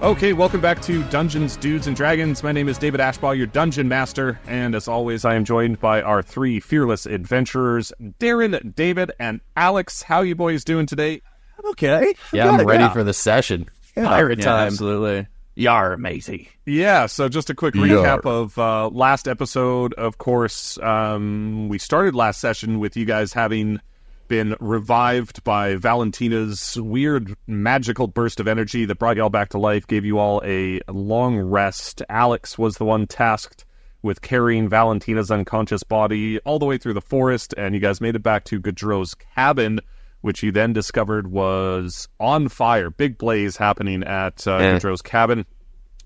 Okay, welcome back to Dungeons, Dudes, and Dragons. My name is David Ashbaugh, your Dungeon Master, and as always, I am joined by our three fearless adventurers, Darren, David, and Alex. How you boys doing today? Okay. I'm ready for the session. Pirate time. Absolutely. Yar, matey. Yeah, so just a quick recap of last episode. Of course, we started last session with you guys having been revived by Valentina's weird magical burst of energy that brought you all back to life, gave you all a long rest. Alex was the one tasked with carrying Valentina's unconscious body all the way through the forest, and you guys made it back to Gaudreau's cabin, which you then discovered was on fire. Big blaze happening at Gaudreau's cabin.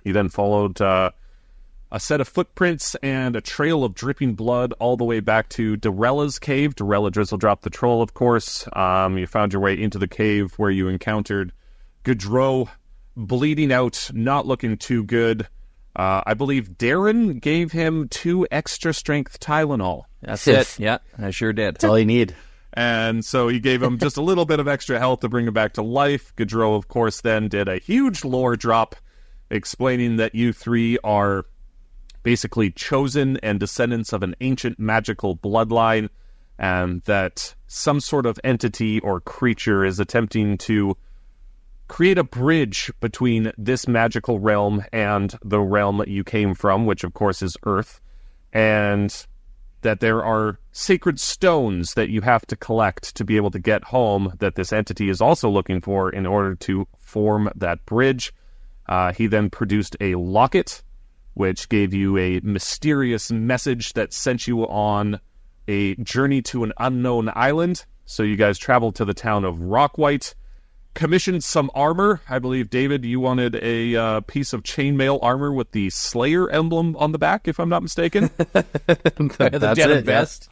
You then followed a set of footprints and a trail of dripping blood all the way back to Dorella's cave. Dorella Drizzledrop the troll, of course. You found your way into the cave where you encountered Gaudreau bleeding out, not looking too good. I believe Darren gave him 2 extra strength Tylenol. That's it. Yeah, I sure did. That's all you need. And so he gave him just a little bit of extra health to bring him back to life. Gaudreau, of course, then did a huge lore drop explaining that you three are basically chosen and descendants of an ancient magical bloodline, and that some sort of entity or creature is attempting to create a bridge between this magical realm and the realm that you came from, which of course is Earth, and that there are sacred stones that you have to collect to be able to get home that this entity is also looking for in order to form that bridge. He then produced a locket, which gave you a mysterious message that sent you on a journey to an unknown island. So you guys traveled to the town of Rockwhite, commissioned some armor. I believe, David, you wanted a piece of chainmail armor with the Slayer emblem on the back, if I'm not mistaken. The denim vest.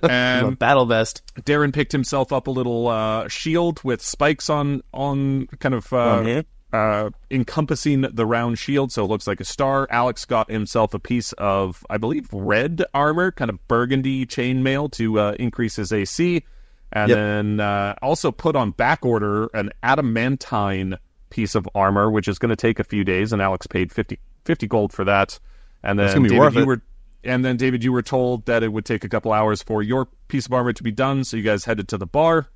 And battle vest. Darren picked himself up a little shield with spikes on kind of encompassing the round shield, so it looks like a star. Alex got himself a piece of, I believe, red armor, kind of burgundy chainmail to increase his AC. And then also put on back order an adamantine piece of armor, which is going to take a few days, and Alex paid 50 gold for that. And then David, you were told that it would take a couple hours for your piece of armor to be done, so you guys headed to the bar,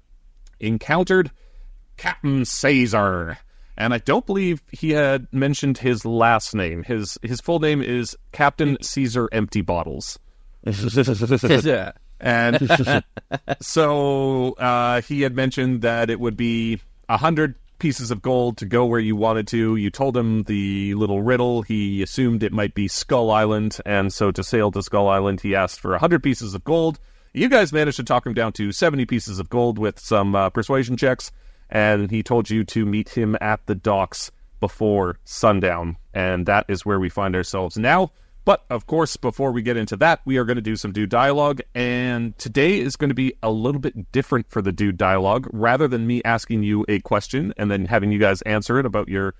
encountered Captain Caesar. And I don't believe he had mentioned his last name. His full name is Captain Caesar Empty Bottles. And so he had mentioned that it would be 100 pieces of gold to go where you wanted to. You told him the little riddle. He assumed it might be Skull Island, and so to sail to Skull Island, he asked for 100 pieces of gold. You guys managed to talk him down to 70 pieces of gold with some persuasion checks, and he told you to meet him at the docks before sundown, and that is where we find ourselves now. But, of course, before we get into that, we are going to do some dude dialogue, and today is going to be a little bit different for the dude dialogue. Rather than me asking you a question and then having you guys answer it about your,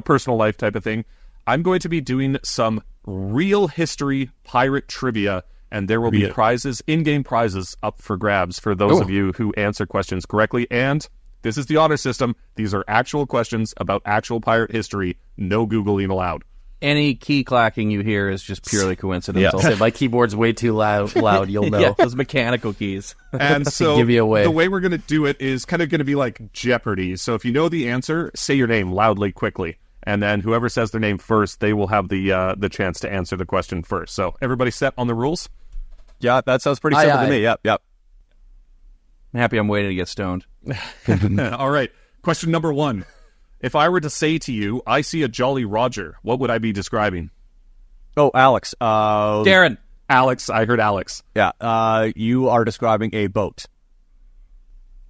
personal life type of thing, I'm going to be doing some real history pirate trivia, and there will be prizes, in-game prizes, up for grabs for those of you who answer questions correctly. And this is the honor system. These are actual questions about actual pirate history. No Googling allowed. Any key clacking you hear is just purely coincidental. Yeah. My keyboard's way too loud, you'll know. Yeah, those mechanical keys. And so give you away. The way we're going to do it is kind of going to be like Jeopardy. So if you know the answer, say your name loudly, quickly. And then whoever says their name first, they will have the chance to answer the question first. So everybody set on the rules? Yeah, that sounds pretty simple to me. Yep. I'm happy I'm waiting to get stoned. All right. Question number 1. If I were to say to you, I see a Jolly Roger, what would I be describing? Oh, Alex. Darren. Alex. I heard Alex. Yeah. You are describing a boat.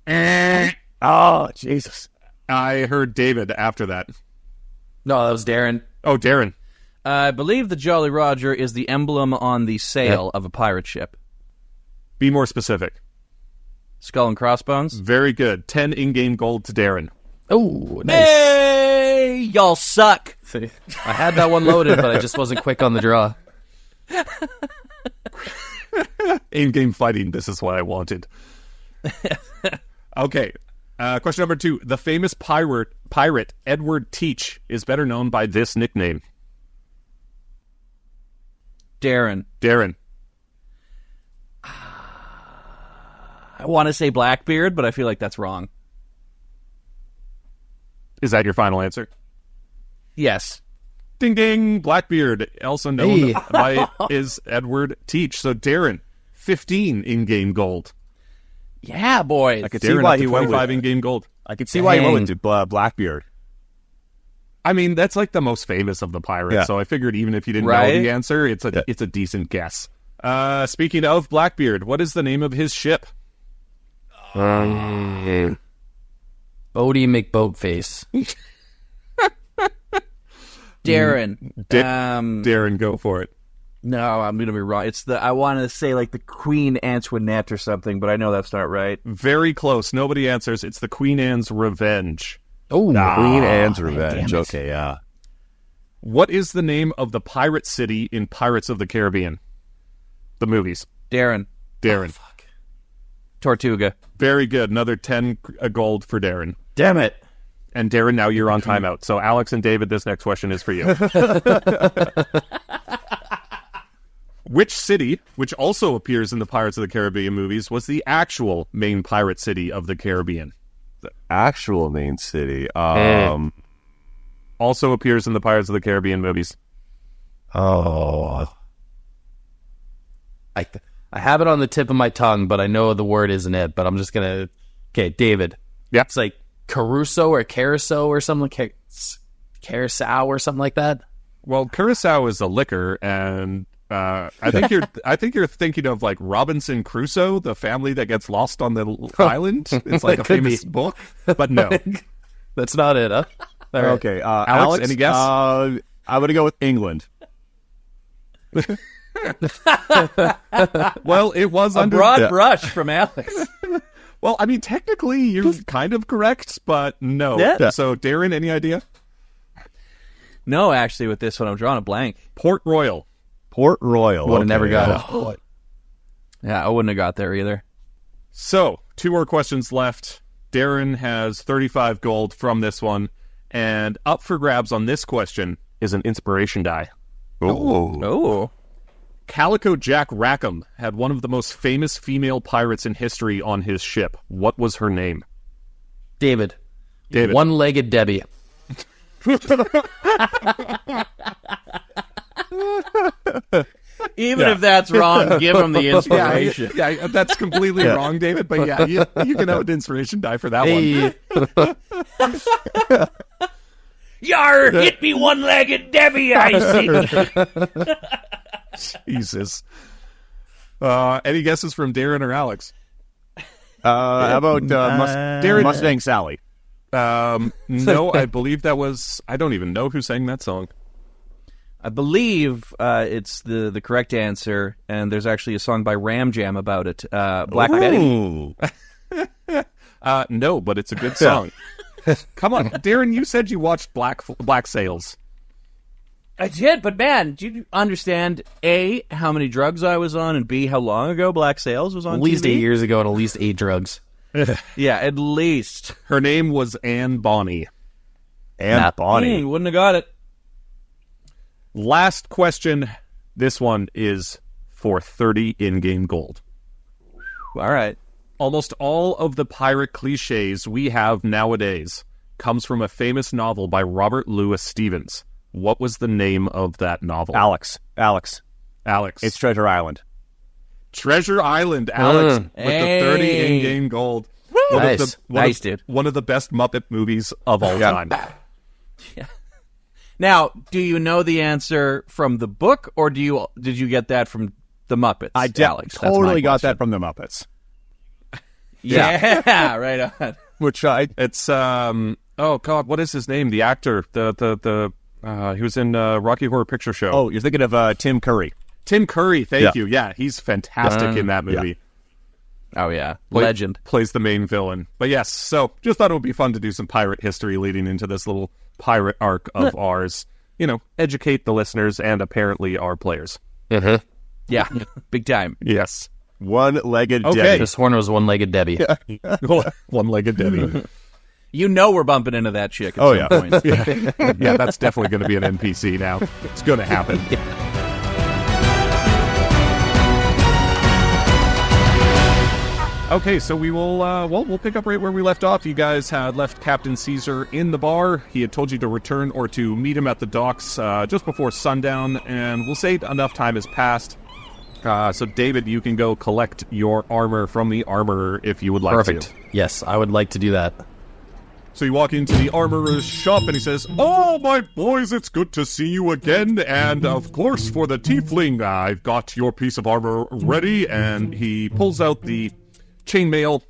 Oh, Jesus. I heard David after that. No, that was Darren. Oh, Darren. I believe the Jolly Roger is the emblem on the sail of a pirate ship. Be more specific. Skull and crossbones. Very good. 10 in-game gold to Darren. Oh, nice. Hey, y'all suck. See, I had that one loaded, but I just wasn't quick on the draw. In-game fighting, this is what I wanted. Okay. Question number 2. The famous pirate Edward Teach is better known by this nickname. Darren. I want to say Blackbeard, but I feel like that's wrong. Is that your final answer? Yes. Ding ding, Blackbeard, also known by is Edward Teach. So Darren, 15 in-game gold. Yeah, boy. I could Darren see why up to he went 25 with in-game gold. I could see why he went with Blackbeard. I mean, that's like the most famous of the pirates, Yeah. so I figured even if you didn't Right? know the answer, it's a decent guess. Speaking of Blackbeard, what is the name of his ship? Bodie McBoatface. Darren. Darren, go for it. No, I'm going to be wrong. I want to say like the Queen Antoinette or something, but I know that's not right. Very close. Nobody answers. It's the Queen Anne's Revenge. Oh, Queen Anne's Revenge. damn it. Okay, yeah. What is the name of the pirate city in Pirates of the Caribbean? The movies. Darren. Tortuga. Very good. Another 10 gold for Darren. Damn it. And Darren, now you're on timeout. So Alex and David, this next question is for you. Which city, which also appears in the Pirates of the Caribbean movies, was the actual main pirate city of the Caribbean? The actual main city. Also appears in the Pirates of the Caribbean movies. Oh. I have it on the tip of my tongue, but I know the word isn't it. But I'm just gonna. Okay, David. Yeah. It's like Caruso or Carousel or something like Carousel or something like that. Well, Curacao is a liquor, and I think you're thinking of like Robinson Crusoe, the family that gets lost on the island. It's like a Could famous be. book, but no. That's not it, huh? All right. Okay, Alex, any guess? I'm going to go with England. Well, it was A under broad brush from Alex. Well, I mean, technically, you're kind of correct, but no. Yeah. So, Darren, any idea? No, actually, with this one, I'm drawing a blank. Port Royal. Port Royal. Would have never got it. Yeah, I wouldn't have got there either. So, 2 more questions left. Darren has 35 gold from this one. And up for grabs on this question is an inspiration die. Oh. Calico Jack Rackham had one of the most famous female pirates in history on his ship. What was her name? David. David. One-legged Debbie. Even if that's wrong, give him the inspiration. Yeah, that's completely wrong, David. But yeah, you can have an inspiration die for that one. Yar, hit me one-legged Debbie, I see. Jesus. Any guesses from Darren or Alex? How about Mustang Sally? No, I believe that was... I don't even know who sang that song. I believe it's the correct answer, and there's actually a song by Ram Jam about it. Black Betty. Ooh. No, but it's a good song. Come on, Darren, you said you watched Black Sails. I did, but man, do you understand, A, how many drugs I was on, and B, how long ago Black Sails was on At least TV? 8 years ago and at least 8 drugs. Yeah, at least. Her name was Anne Bonny. And Bonnie. Wouldn't have got it. Last question. This one is for 30 in-game gold. All right. Almost all of the pirate cliches we have nowadays comes from a famous novel by Robert Louis Stevens. What was the name of that novel? Alex. Alex. It's Treasure Island. Treasure Island, Alex, with the 30 Hey. in-game gold. Nice. Nice, dude. One of the best Muppet movies of all time. Now, do you know the answer from the book, or did you get that from the Muppets, Alex? That's my totally got question. that from the Muppets. Yeah, right on. Which It's oh god, what is his name? The actor, he was in Rocky Horror Picture Show. Oh, you're thinking of Tim Curry. Tim Curry. Thank you. Yeah, he's fantastic in that movie. Oh yeah, legend. Plays the main villain. But yes, so just thought it would be fun to do some pirate history leading into this little pirate arc of ours. You know, educate the listeners and apparently our players. Mm-hmm. Yeah, big time. Yes. One-legged Okay. Debbie. This horn was one-legged Debbie. One-legged Debbie. You know we're bumping into that chick at Oh, some point. Yeah, that's definitely going to be an NPC now. It's going to happen. Okay, so we will, we'll pick up right where we left off. You guys had left Captain Caesar in the bar. He had told you to return or to meet him at the docks just before sundown, and we'll say enough time has passed. So, David, you can go collect your armor from the armorer if you would like Perfect. to. Yes, I would like to do that. So you walk into the armorer's shop and he says, "Oh, my boys, it's good to see you again. And, of course, for the tiefling, I've got your piece of armor ready." And he pulls out the chainmail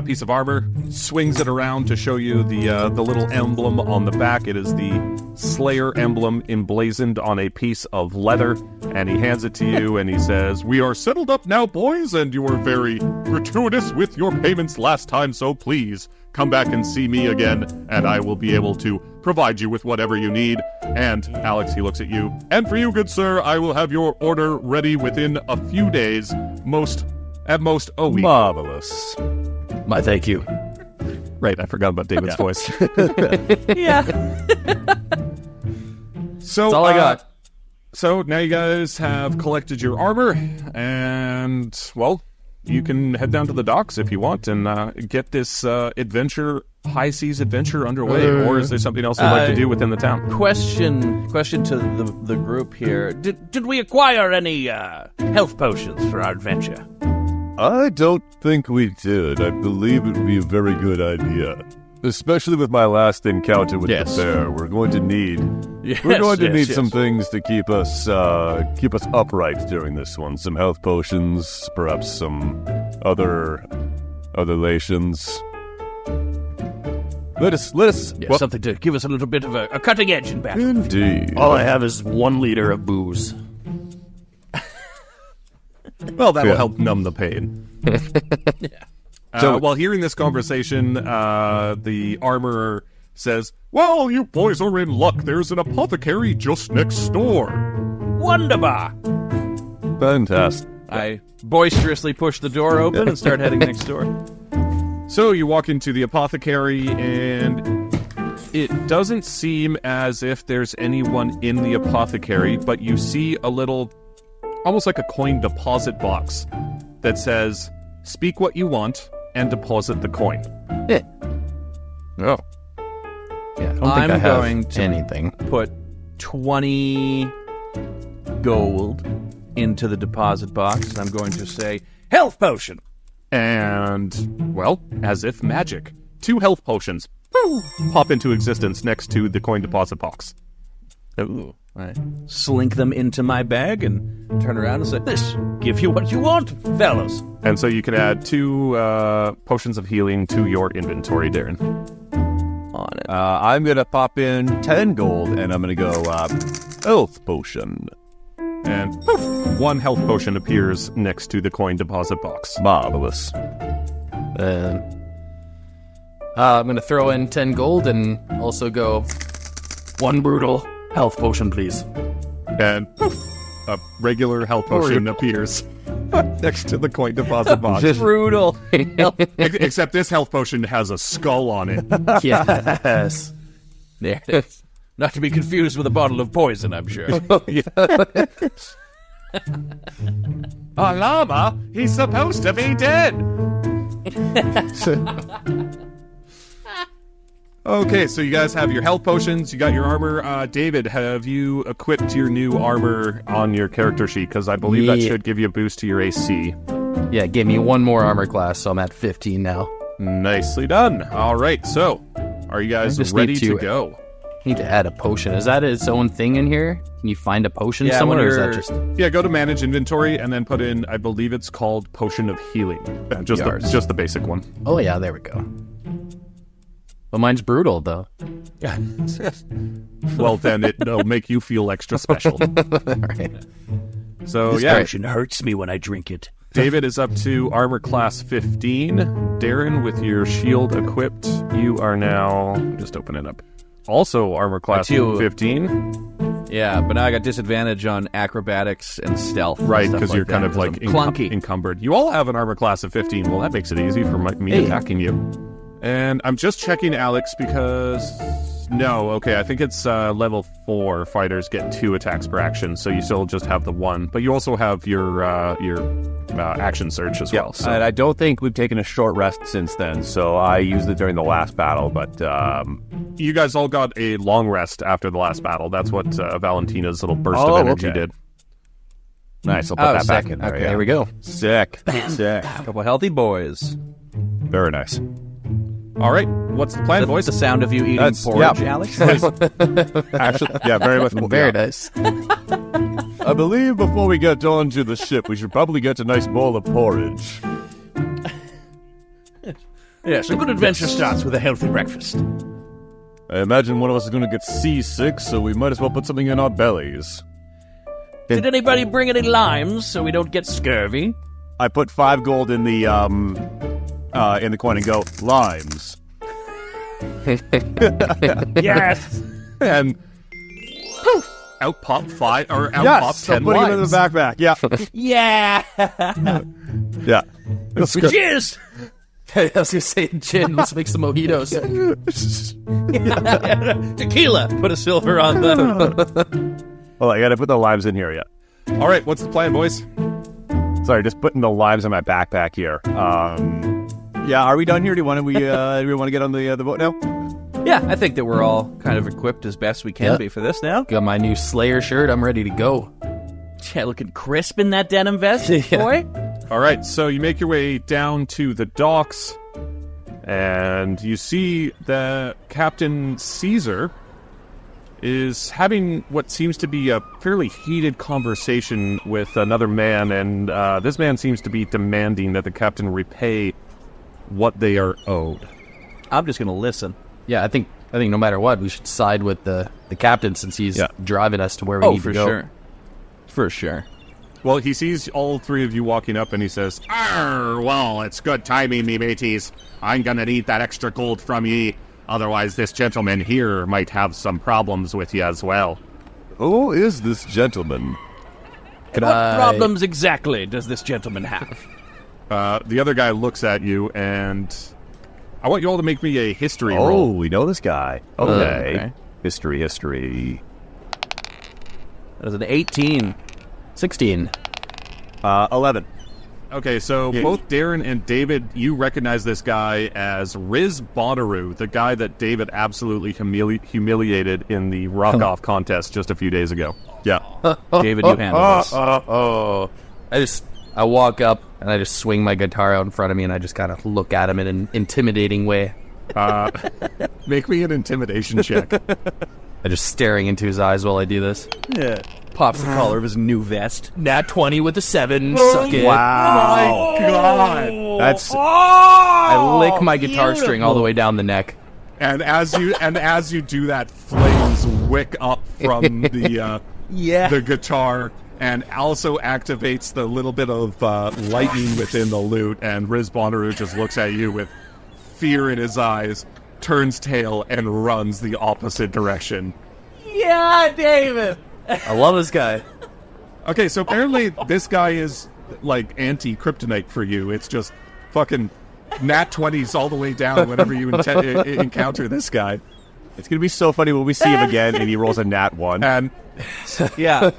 piece of armor, swings it around to show you the little emblem on the back. It is the Slayer emblem emblazoned on a piece of leather. And he hands it to you and he says, "We are settled up now, boys, and you were very gratuitous with your payments last time, so please come back and see me again, and I will be able to provide you with whatever you need." And, Alex, he looks at you. "And for you, good sir, I will have your order ready within a few days, at most a week." Marvelous. My thank you. Right, I forgot about David's voice. Yeah. So, That's all I got. So now you guys have collected your armor, and, well, you can head down to the docks if you want and get this high seas adventure underway. Or is there something else you'd like to do within the town? Question to the group here. Did we acquire any health potions for our adventure? I don't think we did. I believe it would be a very good idea. Especially with my last encounter with the bear. We're going to need some things to keep us upright during this one. Some health potions, perhaps some other lations. Let us Something to give us a little bit of a cutting edge in battle. Indeed. All I have is 1 liter of booze. Well, that'll help numb the pain. While hearing this conversation, the armorer says, "Well, you boys are in luck. There's an apothecary just next door." Wonderbar! Fantastic. I boisterously push the door open and start heading next door. So you walk into the apothecary, and it doesn't seem as if there's anyone in the apothecary, but you see a little, almost like a coin deposit box that says, "Speak what you want and deposit the coin." Yeah. Oh. Yeah, I don't think I'm I have going to anything. put 20 gold into the deposit box, and I'm going to say, "Health potion!" And, well, as if magic, 2 health potions pop into existence next to the coin deposit box. Ooh. I slink them into my bag and turn around and say, "This, give you what you want, fellas." And so you can add 2 potions of healing to your inventory, Darren. On it. I'm going to pop in 10 gold, and I'm going to go health potion. And poof, 1 health potion appears next to the coin deposit box. Marvelous. I'm going to throw in 10 gold and also go 1 brutal health potion, please. And poof, a regular health potion appears next to the coin deposit box. Brutal. Except this health potion has a skull on it. Yes. There it is. Not to be confused with a bottle of poison, I'm sure. A llama? He's supposed to be dead. Okay, so you guys have your health potions, you got your armor. David, have you equipped your new armor on your character sheet? Because I believe that should give you a boost to your AC. Yeah, give me 1 more armor class, so I'm at 15 now. Nicely done. All right, so are you guys ready to go? I need to add a potion. Is that its own thing in here? Can you find a potion somewhere, or is that just... Yeah, go to Manage Inventory and then put in, I believe it's called Potion of Healing. Just the basic one. Oh, yeah, there we go. But mine's brutal, though. Well, then it'll make you feel extra special. All right. So, This yeah, potion hurts me when I drink it. David is up to armor class 15. Darren, with your shield equipped, you are now... Just open it up. Also armor class 15. Yeah, but now I got disadvantage on acrobatics and stealth. Right, because because you're kind of like clunky. encumbered. You all have an armor class of 15. Well, that makes it easy for me attacking you. And I'm just checking Alex because... No, okay, I think it's level 4 fighters get 2 attacks per action, so you still just have the 1. But you also have your action surge as well. So. And I don't think we've taken a short rest since then, so I used it during the last battle, but... You guys all got a long rest after the last battle. That's what Valentina's little burst of energy did. Nice, I'll put that back in there. Okay, there we go. Sick. Sick. A couple healthy boys. Very nice. All right, what's the plan, boys? The sound of you eating That's- porridge, yeah. Alex? Actually, yeah, very much. Very nice. I believe before we get onto the ship, we should probably get a nice bowl of porridge. Yes, a good adventure starts with a healthy breakfast. I imagine one of us is going to get seasick, so we might as well put something in our bellies. Did anybody bring any limes so we don't get scurvy? I put 5 gold in the coin and go, limes. Yes! And poof, out pop 5 or out pop 10 I'm putting it in the limes. backpack. Yeah. Yeah! Yeah. Cheers! I was gonna say gin. Let's make some mojitos. Tequila! Put a silver on the... Well, I gotta put the limes in here, yeah. All right, what's the plan, boys? Sorry, just putting the limes in my backpack here. Yeah, are we done here? Do we want to get on the boat now? Yeah, I think that we're all kind of equipped as best we can Yep. be for this now. Got my new Slayer shirt. I'm ready to go. Yeah, looking crisp in that denim vest, boy. All right, so you make your way down to the docks, and you see that Captain Caesar is having what seems to be a fairly heated conversation with another man, and this man seems to be demanding that the captain repay what they are owed. I'm just going to listen. Yeah, I think no matter what, we should side with the captain since he's driving us to where we need to go. Sure. For sure. Well, he sees all 3 of you walking up, and he says, "Arr, well, it's good timing, me mateys. I'm gonna need that extra gold from ye. Otherwise, this gentleman here might have some problems with you as well." Who is this gentleman? Could What I- problems exactly does this gentleman have? The other guy looks at you, and I want you all to make me a history Oh, roll. we know this guy. Okay. Okay. History. That is an 18. 16. 11. Okay, so both Darren and David, you recognize this guy as Riz Bonnaroo, the guy that David absolutely humiliated in the rock-off contest just a few days ago. Yeah. David, you handle this. I walk up and I just swing my guitar out in front of me and I just kind of look at him in an intimidating way. Make me an intimidation check. I just staring into his eyes while I do this. Yeah. Pops the collar of his new vest. Nat 20 with a 7. Suck it. Wow. God! That's I lick my guitar string all the way down the neck. And as you do that, flames wick up from the guitar, and also activates the little bit of lightning within the lute. And Riz Bonnaroo just looks at you with fear in his eyes, turns tail, and runs the opposite direction. Yeah, David! I love this guy. Okay, so apparently this guy is like anti-kryptonite for you. It's just fucking nat 20s all the way down whenever you encounter this guy. It's going to be so funny when we see him again and he rolls a nat 1. And Yeah,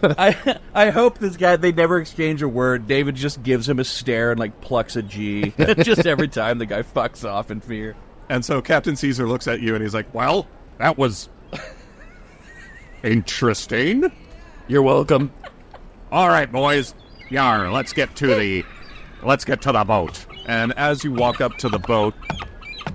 I hope this guy, they never exchange a word. David just gives him a stare and like plucks a G. Just every time the guy fucks off in fear. And so Captain Caesar looks at you and he's like, "Well, that was interesting. You're welcome. All right, boys. Yar, let's get to the boat." And as you walk up to the boat,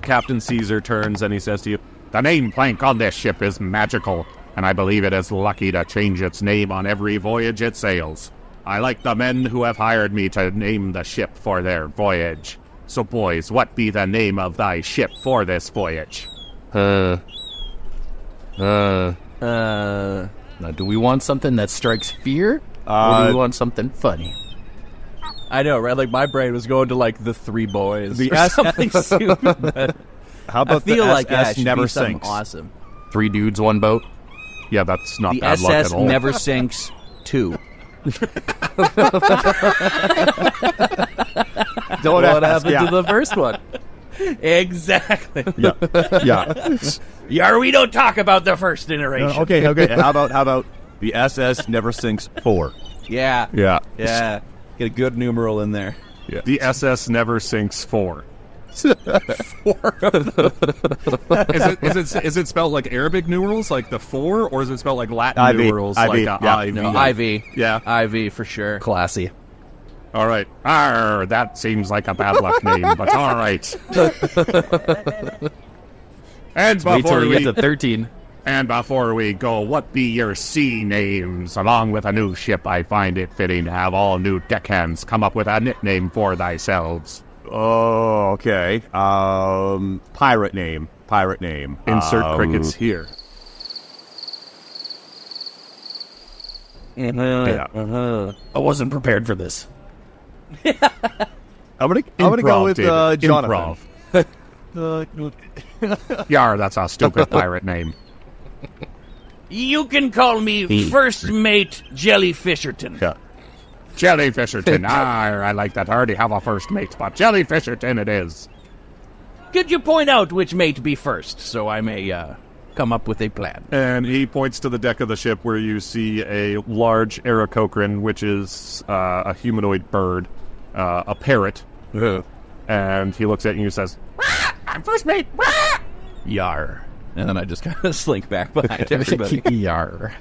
Captain Caesar turns and he says to you, "The name plank on this ship is magical, and I believe it is lucky to change its name on every voyage it sails. I like the men who have hired me to name the ship for their voyage. So, boys, what be the name of thy ship for this voyage?" Now, do we want something that strikes fear? Or do we want something funny? I know, right? Like my brain was going to like the Three Boys. The or S- something stupid. But How I about feel the like SS it should never be something sinks? awesome. 3 dudes, 1 boat. Yeah, that's not The bad luck SS at all. never sinks 2. What happened to the first one? Exactly. Yeah. Yar, we don't talk about the first iteration. Okay. How about the SS never sinks 4? Yeah. Yeah. Yeah. Get a good numeral in there. Yeah. The SS never sinks 4. Is it spelled like Arabic numerals, like the 4, or is it spelled like Latin IV. numerals, IV. like Yeah. IV? No, IV. Yeah. IV for sure. Classy. All right. Arr, that seems like a bad luck name, but all right. And Wait till before you we get to 13. And before we go, what be your sea names? Along with a new ship, I find it fitting to have all new deckhands come up with a nickname for thyselves. Oh, okay. Pirate name. Insert crickets here. I wasn't prepared for this. I'm gonna go with David. Jonathan. Yar, that's a stupid pirate name. You can call me First Mate Jellyfisherton. Yeah. Jellyfisherton. I like that. I already have a first mate, but Jellyfisherton it is. Could you point out which mate be first, so I may come up with a plan? And he points to the deck of the ship where you see a large Aarakocran, which is a humanoid bird, a parrot. And he looks at you and says, I'm first mate. Yar. And then I just kind of slink back behind everybody. Yar.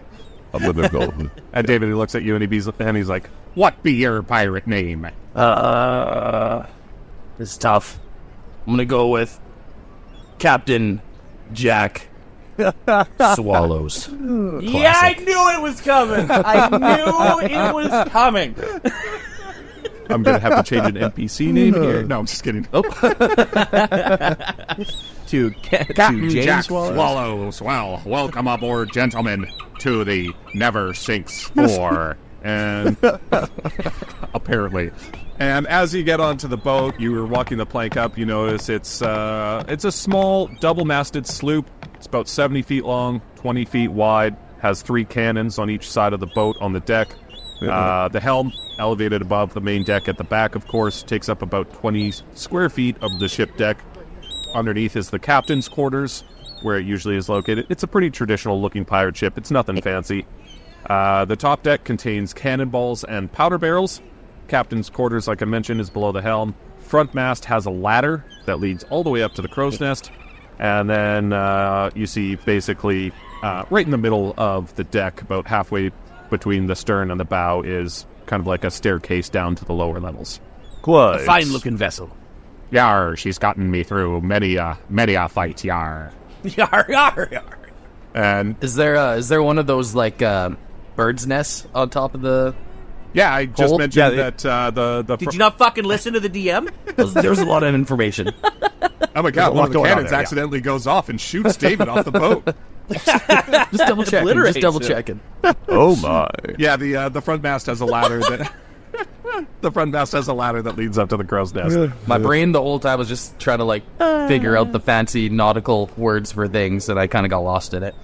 I'm gonna go. And David, he looks at you and he's like, what be your pirate name? This is tough. I'm gonna go with Captain Jack Swallows. Yeah, I knew it was coming. I knew it was coming. I'm going to have to change an NPC name here. No, I'm just kidding. To Captain James Jack Swallows. Swallows. Well, welcome aboard, gentlemen, to the Never Sinks 4. And apparently. And as you get onto the boat, you were walking the plank up, you notice it's a small double-masted sloop. It's about 70 feet long, 20 feet wide, has 3 cannons on each side of the boat on the deck. The helm, elevated above the main deck at the back, of course, takes up about 20 square feet of the ship deck. Underneath is the captain's quarters, where it usually is located. It's a pretty traditional-looking pirate ship. It's nothing fancy. The top deck contains cannonballs and powder barrels. Captain's quarters, like I mentioned, is below the helm. Front mast has a ladder that leads all the way up to the crow's nest. And then you see basically right in the middle of the deck, about halfway between the stern and the bow, is kind of like a staircase down to the lower levels. Quite. A fine-looking vessel. Yar, she's gotten me through many a fight, yar. Yar, yar, yar. And Is there one of those like bird's nests on top of the? yeah, I just Hold? mentioned Yeah, that Did you not fucking listen to the DM? There's a lot of information. oh my god, a one lot of the going on cannons there, yeah. accidentally goes off and shoots David off the boat. Just double checking. Obliterates Just double it. checking. Oh my! Yeah, the front mast has a ladder that the front mast has a ladder that leads up to the crow's nest. My brain the whole time was just trying to like figure out the fancy nautical words for things, and I kind of got lost in it.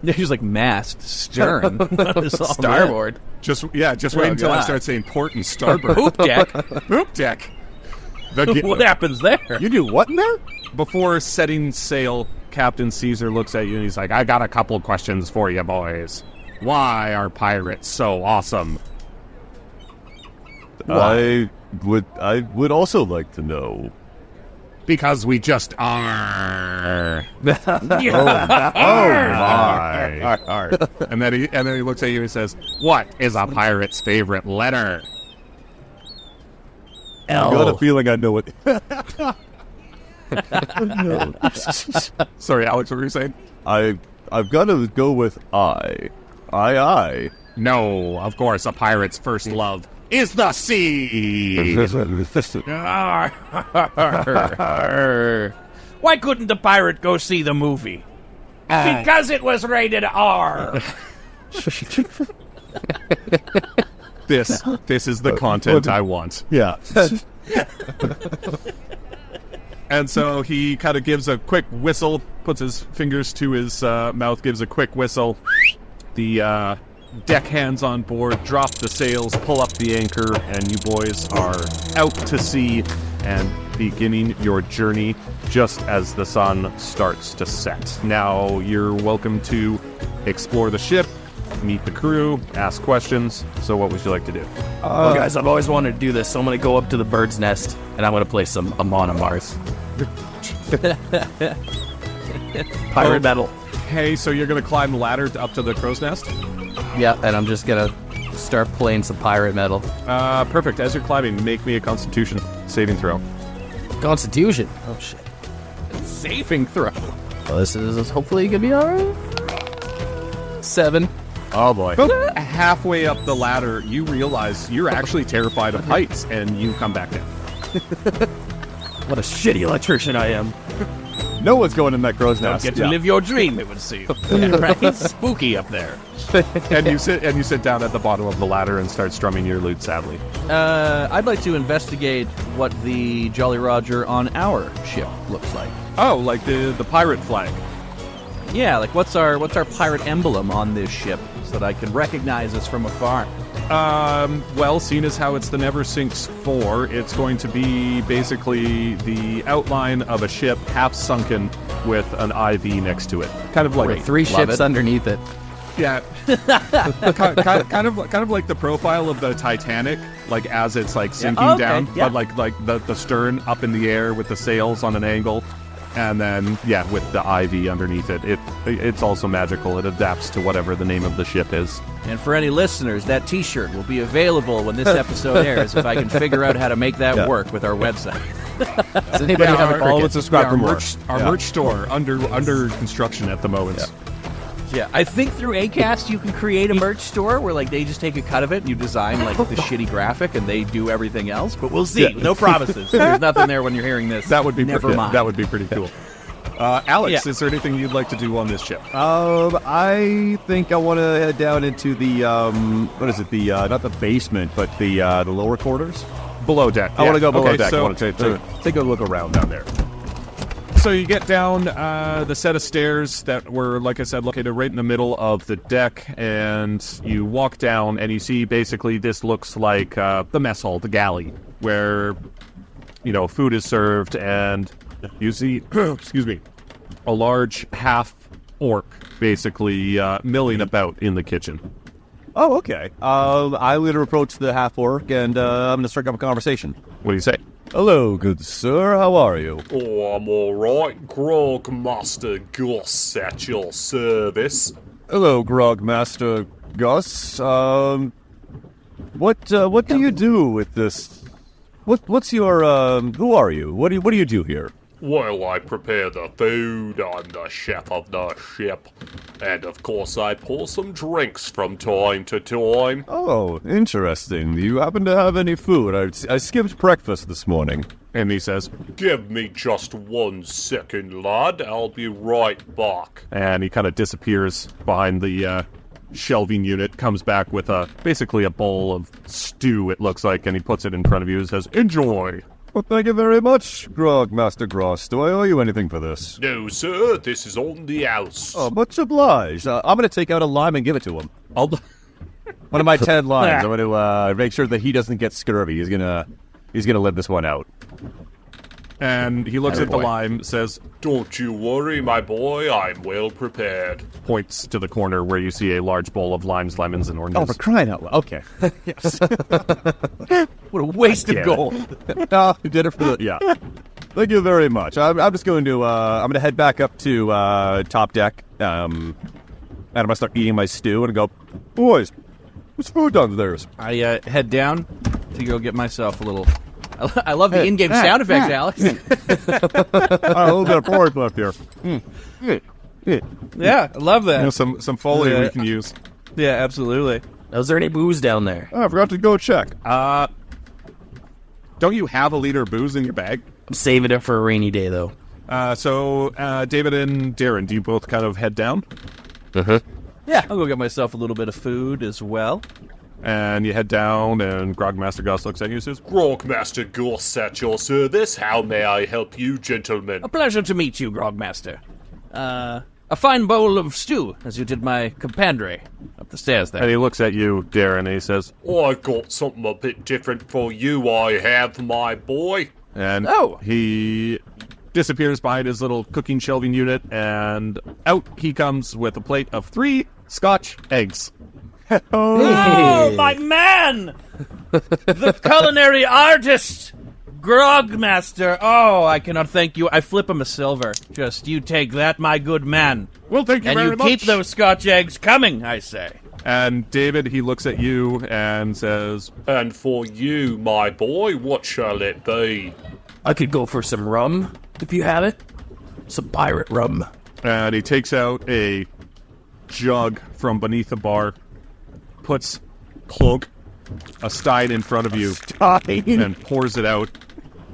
Yeah, he's like mast, stern, Starboard. Just wait until I God. start saying port and starboard. poop deck. Poop deck. What happens there? You do what in there? Before setting sail, Captain Caesar looks at you and he's like, I got a couple questions for you boys. Why are pirates so awesome? I would also like to know. Because we just are. Oh my! And then he looks at you and says, what is a pirate's favorite letter? I got a feeling I know it. Sorry, Alex, what were you saying? I've got to go with I. I. No, of course, a pirate's first love is the sea. Why couldn't the pirate go see the movie? Because it was rated R. This is the content I want. Yeah. And so he kind of gives a quick whistle, puts his fingers to his mouth, gives a quick whistle, the deckhands on board drop the sails, pull up the anchor, and you boys are out to sea and beginning your journey just as the sun starts to set. Now, you're welcome to explore the ship, meet the crew, ask questions. So what would you like to do? Well, guys, I've always wanted to do this, so I'm going to go up to the bird's nest, and I'm going to play some Amon Amarth. Pirate metal. Hey, so you're going to climb the ladder up to the crow's nest? Yeah, and I'm just going to start playing some pirate metal. Perfect. As you're climbing, make me a Constitution saving throw. Constitution? Oh, shit. Saving throw. Well, this is hopefully going to be alright. 7. Oh, boy. About halfway up the ladder, you realize you're actually terrified of heights, and you come back down. What a shitty electrician I am. No one's going in that crow's nest. Get to live your dream, it would seem. Yeah, right? Spooky up there. And you sit down at the bottom of the ladder and start strumming your lute sadly. I'd like to investigate what the Jolly Roger on our ship looks like. Oh, like the pirate flag. Yeah, like what's our pirate emblem on this ship so that I can recognize us from afar? Well, seeing as how it's the Never Sinks 4, it's going to be basically the outline of a ship half sunken with an IV next to it. Kind of like 3 ships underneath it. Yeah, kind of like the profile of the Titanic, like as it's like sinking down, yeah. but like the stern up in the air with the sails on an angle, and then with the ivy underneath it. It's also magical. It adapts to whatever the name of the ship is. And for any listeners, that T-shirt will be available when this episode airs. If I can figure out how to make that work with our website. Does anybody have a Follow and subscribe for more. Our merch store under construction at the moment. Yeah, I think through Acast you can create a merch store where like they just take a cut of it and you design like the shitty graphic and they do everything else. But we'll see. No promises. There's nothing there when you're hearing this. That would be Never mind. That would be pretty cool. Alex, is there anything you'd like to do on this ship? I think I want to head down into the what is it? The not the basement, but the lower quarters. Below deck. I want to go below deck. So, I want to take a look around down there. So you get down the set of stairs that were, like I said, located right in the middle of the deck, and you walk down, and you see basically this looks like the mess hall, the galley, where food is served, and you see, excuse me, a large half orc basically milling about in the kitchen. Oh, okay. I later approach the half orc, and I'm going to strike up a conversation. What do you say? Hello, good sir. How are you? Oh, I'm alright. Grog Master Gus at your service. Hello, Grogmaster Gus. What do you do with this? What's your who are you? What do you do here? Well, I prepare the food. I'm the chef of the ship. And of course, I pour some drinks from time to time. Oh, interesting. Do you happen to have any food? I skipped breakfast this morning. And he says, Give me just 1 second, lad. I'll be right back. and he kind of disappears behind the shelving unit, comes back with basically a bowl of stew, it looks like, and he puts it in front of you and says, Enjoy. Well, thank you very much, Grogmaster Gross. Do I owe you anything for this? No, sir. This is on the house. Oh, much obliged. I'm going to take out a lime and give it to him. One of my 10 limes. I'm going to make sure that he doesn't get scurvy. He's gonna live this one out. And he looks at the lime, says, Don't you worry, my boy. I'm well prepared. points to the corner where you see a large bowl of limes, lemons, and oranges. Oh, for crying out loud. Okay. Yes. What a waste of gold. No, you did it for the... Yeah. Thank you very much. I'm just going to... I'm going to head back up to top deck. And I'm going to start eating my stew and go, Boys, what's food downstairs? I head down to go get myself a little... I love the in-game sound effects, Alex. A little bit of pork left here. Yeah, I love that. some foley we can use. Yeah, absolutely. Is there any booze down there? Oh, I forgot to go check. Don't you have a liter of booze in your bag? I'm saving it for a rainy day, though. So David and Darren, do you both kind of head down? Yeah, I'll go get myself a little bit of food as well. And you head down, and Grogmaster Gus looks at you and says, Grogmaster Gus at your service. How may I help you, gentlemen? A pleasure to meet you, Grogmaster. a fine bowl of stew, as you did my compadre up the stairs there. And he looks at you, Darren, and he says, I got something a bit different for you, I have, my boy. and Oh. he disappears behind his little cooking shelving unit, and out he comes with a plate of 3 Scotch eggs. Oh, my man! The culinary artist! Grogmaster! Oh, I cannot thank you. I flip him a silver. Just you take that, my good man. Well, thank you And very you much. keep those Scotch eggs coming, I say. And David, he looks at you and says, And for you, my boy, what shall it be? I could go for some rum, if you have it. Some pirate rum. and he takes out a jug from beneath the bar, puts clunk a stein in front of you, and pours it out,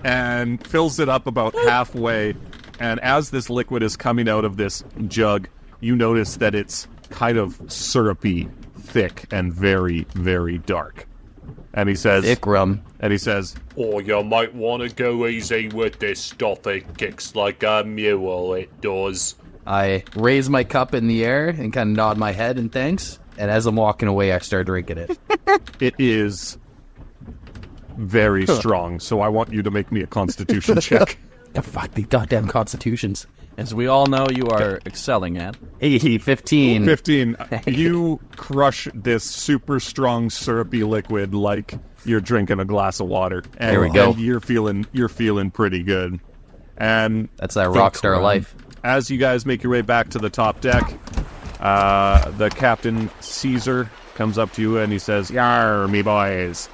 and fills it up about halfway. And as this liquid is coming out of this jug, you notice that it's kind of syrupy, thick, and very, very dark. And he says, Thick rum. And he says, Or you might want to go easy with this stuff. It kicks like a mule, it does. I raise my cup in the air and kind of nod my head in thanks. And as I'm walking away, I start drinking it. it is very strong, so I want you to make me a constitution check. Oh, fuck the goddamn constitutions. As we all know, you are excelling at. 15. 15. You crush this super strong syrupy liquid like you're drinking a glass of water. And, There we go. And you're feeling pretty good. And That's that rock star life. as you guys make your way back to the top deck, the Captain Caesar comes up to you and he says, "Yar, me boys.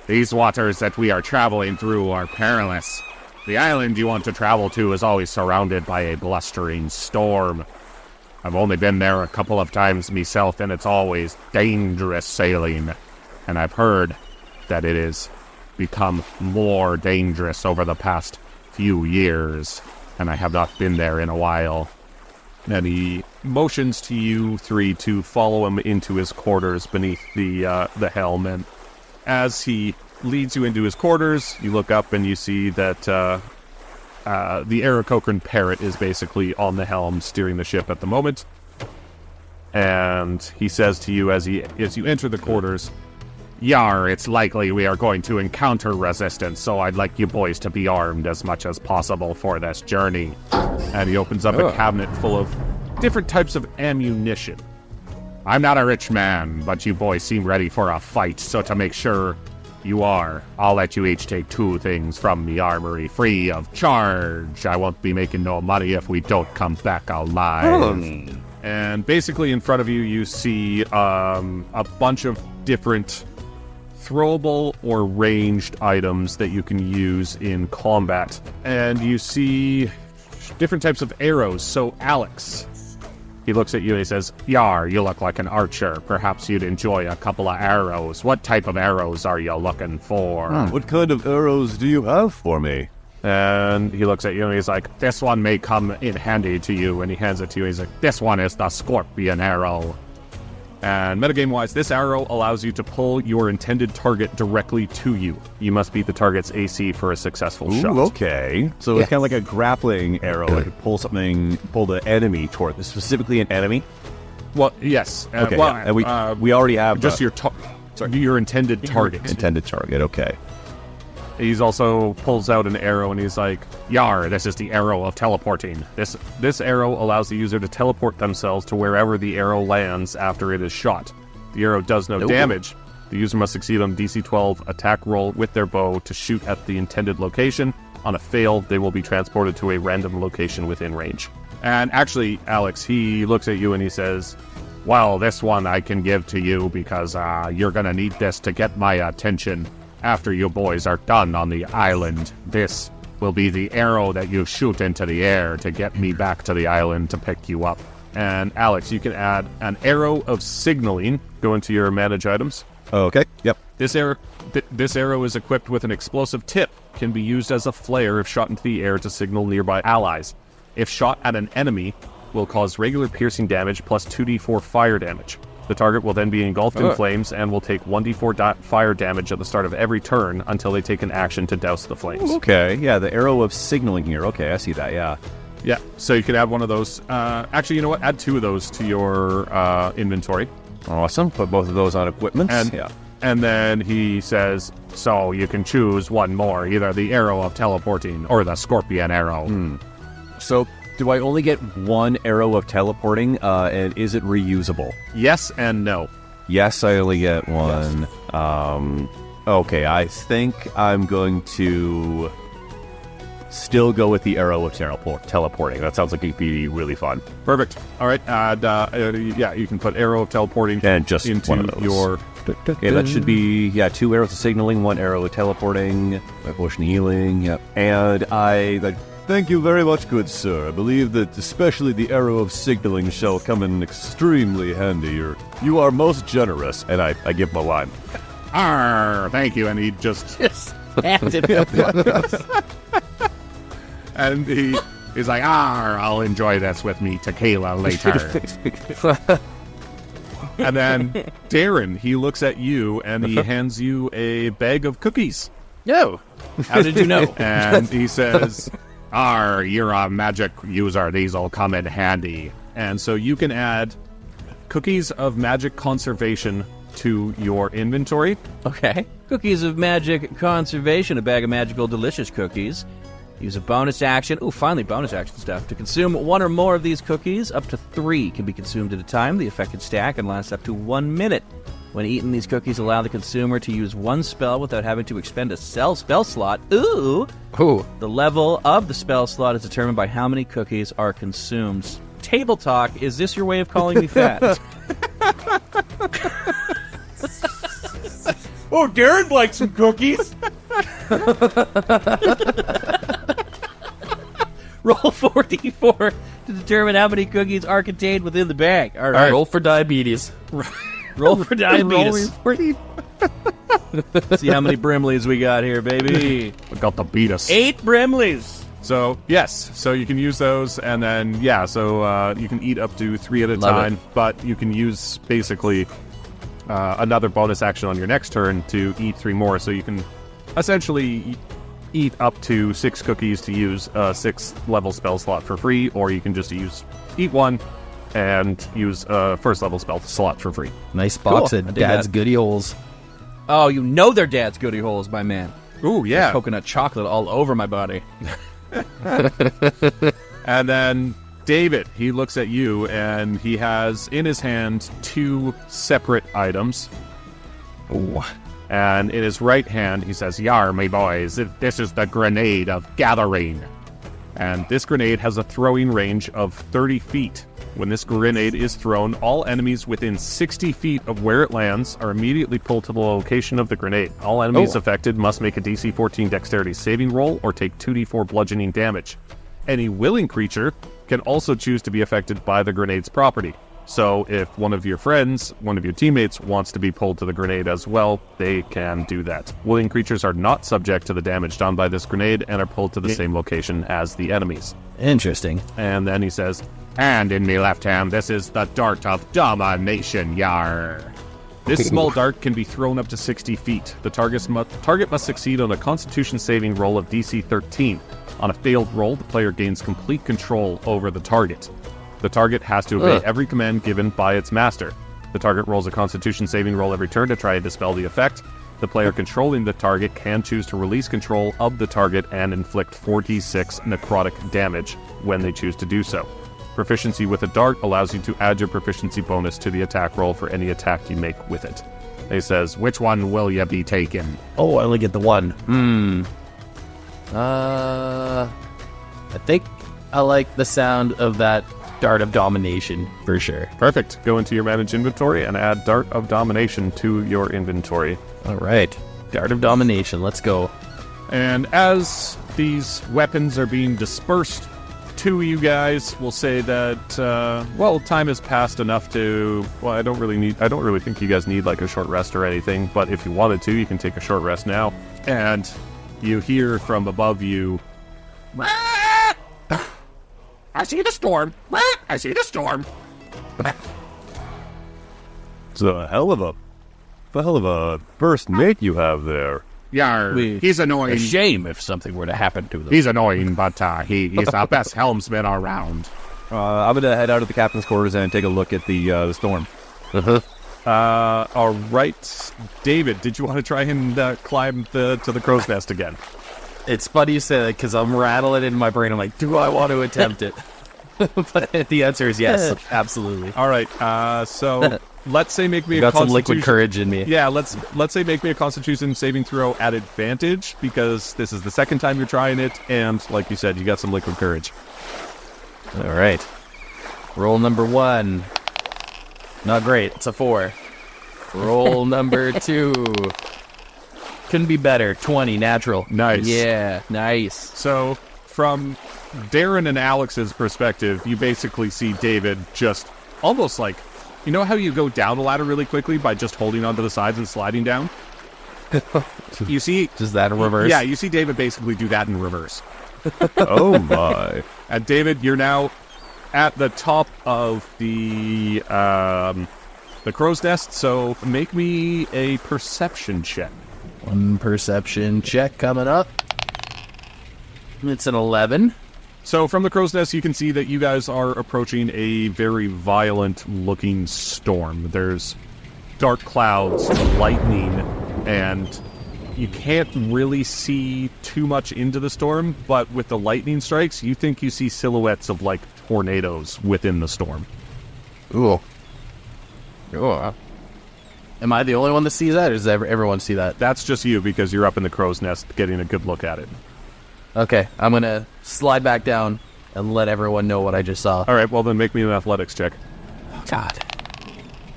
These waters that we are traveling through are perilous. The island you want to travel to is always surrounded by a blustering storm. I've only been there a couple of times myself, and it's always dangerous sailing. And I've heard that it has become more dangerous over the past few years, and I have not been there in a while." And he motions to you three to follow him into his quarters beneath the helm. And as he leads you into his quarters, you look up and you see that the Aarakocran Parrot is basically on the helm steering the ship at the moment. And he says to you as you enter the quarters, "Yar, it's likely we are going to encounter resistance, so I'd like you boys to be armed as much as possible for this journey." And he opens up a cabinet full of different types of ammunition. "I'm not a rich man, but you boys seem ready for a fight, so to make sure you are, I'll let you each take 2 things from the armory free of charge. I won't be making no money if we don't come back alive." And basically in front of you, you see a bunch of different throwable or ranged items that you can use in combat. And you see different types of arrows. So Alex, he looks at you and he says, "Yar, you look like an archer. Perhaps you'd enjoy a couple of arrows. What type of arrows are you looking for?" What kind of arrows do you have for me? And he looks at you and he's like, "This one may come in handy to you." And he hands it to you. He's like, "This one is the scorpion arrow." And metagame-wise, this arrow allows you to pull your intended target directly to you. You must beat the target's AC for a successful shot. Ooh, okay. So it's kind of like a grappling arrow. Like pull the enemy toward, specifically an enemy. Well, yes. Okay, well, yeah. And we already have just your intended target. intended target. Okay. He's also pulls out an arrow and he's like, "Yar, this is the arrow of teleporting. This arrow allows the user to teleport themselves to wherever the arrow lands after it is shot. The arrow does no damage. The user must succeed on DC 12 attack roll with their bow to shoot at the intended location. On a fail, they will be transported to a random location within range." And actually, Alex, he looks at you and he says, "Well, this one I can give to you because you're going to need this to get my attention. After you boys are done on the island, this will be the arrow that you shoot into the air to get me back to the island to pick you up." And Alex, you can add an arrow of signaling. Go into your manage items. Okay. Yep. This arrow is equipped with an explosive tip. Can be used as a flare if shot into the air to signal nearby allies. If shot at an enemy, will cause regular piercing damage plus 2d4 fire damage. The target will then be engulfed in flames and will take 1d4 fire damage at the start of every turn until they take an action to douse the flames. Okay. Yeah, the arrow of signaling here. Okay, I see that. Yeah. Yeah, so you could add one of those. Actually, you know what? Add 2 of those to your inventory. Awesome. Put both of those on equipment. And then he says, so you can choose one more, either the arrow of teleporting or the scorpion arrow. So do I only get 1 arrow of teleporting, and is it reusable? Yes and no. Yes, I only get 1. Yes. Okay, I think I'm going to still go with the arrow of teleporting. That sounds like it'd be really fun. Perfect. All right. You can put arrow of teleporting and just into one of those. your... Okay, that should be, 2 arrows of signaling, 1 arrow of teleporting, my potion of healing, yep. And Thank you very much, good sir. I believe that especially the arrow of signaling shall come in extremely handy. You are most generous. And I give him a line. Arr, thank you. And he just... handed and he's like, I'll enjoy this with me tequila later. And then Darren, he looks at you and he hands you a bag of cookies. Yo, how did you know? And he says, you're a magic user. These will come in handy. And so you can add cookies of magic conservation to your inventory. Okay. Cookies of magic conservation, a bag of magical delicious cookies. Use a bonus action. Ooh, finally bonus action stuff. To consume 1 or more of these cookies, up to 3 can be consumed at a time. The effect can stack and last up to 1 minute. When eaten, these cookies allow the consumer to use 1 spell without having to expend a spell slot. Ooh! The level of the spell slot is determined by how many cookies are consumed. Table talk, is this your way of calling me fat? Oh, Darren likes some cookies. Roll 4d4 to determine how many cookies are contained within the bag. All right. Roll for diabetes. Roll for diabetes. See how many Brimleys we got here, baby. We got to beat us. 8 Brimleys. So, yes. So you can use those, and then, you can eat up to 3 at a time, but you can use basically another bonus action on your next turn to eat 3 more. So you can essentially eat up to 6 cookies to use a 6th level spell slot for free, or you can just eat 1 and use a 1st level spell slot for free. Nice box of Dad's goodie holes. Oh, you know they're Dad's goodie holes, my man. Ooh, yeah. There's coconut chocolate all over my body. And then David, he looks at you, and he has in his hand 2 separate items. Ooh. And in his right hand, he says, Yar, me boys, this is the Grenade of Gathering. And this grenade has a throwing range of 30 feet. When this grenade is thrown, all enemies within 60 feet of where it lands are immediately pulled to the location of the grenade. All enemies affected must make a DC 14 dexterity saving roll or take 2d4 bludgeoning damage. Any willing creature can also choose to be affected by the grenade's property. So if one of your friends, one of your teammates, wants to be pulled to the grenade as well, they can do that. Willing creatures are not subject to the damage done by this grenade and are pulled to the same location as the enemies. Interesting. And then he says, and in me left hand, this is the Dart of Domination, yar. This small dart can be thrown up to 60 feet. The target must succeed on a Constitution saving roll of DC 13. On a failed roll, the player gains complete control over the target. The target has to obey every command given by its master. The target rolls a Constitution saving roll every turn to try and dispel the effect. The player controlling the target can choose to release control of the target and inflict 4d6 necrotic damage when they choose to do so. Proficiency with a dart allows you to add your proficiency bonus to the attack roll for any attack you make with it. He says, which one will you be taking? Oh, I only get the 1. I think I like the sound of that Dart of Domination, for sure. Perfect. Go into your managed inventory and add Dart of Domination to your inventory. All right. Dart of Domination, let's go. And as these weapons are being dispersed to you guys, we'll say that, time has passed enough to... Well, I don't really think you guys need, like, a short rest or anything, but if you wanted to, you can take a short rest now. And you hear from above you... I see the storm. I see the storm. It's a hell of a first mate you have there. Yar, he's annoying. A shame if something were to happen to them. He's annoying, but he's the best helmsman around. I'm gonna head out of the captain's quarters and take a look at the storm. All right, David, did you want to try and climb to the crow's nest again? It's funny you say that because I'm rattling in my brain. I'm like, do I want to attempt it? But the answer is yes, absolutely. All right, so let's say make me got some liquid courage in me. Yeah, let's say make me a Constitution saving throw at advantage because this is the second time you're trying it, and like you said, you got some liquid courage. All right, roll number 1. Not great. It's a 4. Roll number 2. Couldn't be better. 20, natural. Nice. Yeah, nice. So, from Darren and Alex's perspective, you basically see David just almost like, you know how you go down a ladder really quickly by just holding onto the sides and sliding down? You see... Just that in reverse? Yeah, you see David basically do that in reverse. Oh, my. And David, you're now at the top of the crow's nest, so make me a perception check. 1 perception check coming up. It's an 11. So from the crow's nest, you can see that you guys are approaching a very violent-looking storm. There's dark clouds, lightning, and you can't really see too much into the storm, but with the lightning strikes, you think you see silhouettes of, like, tornadoes within the storm. Ooh. Ooh. Am I the only one that sees that, or does everyone see that? That's just you, because you're up in the crow's nest getting a good look at it. Okay, I'm going to slide back down and let everyone know what I just saw. All right, well then make me an athletics check. God.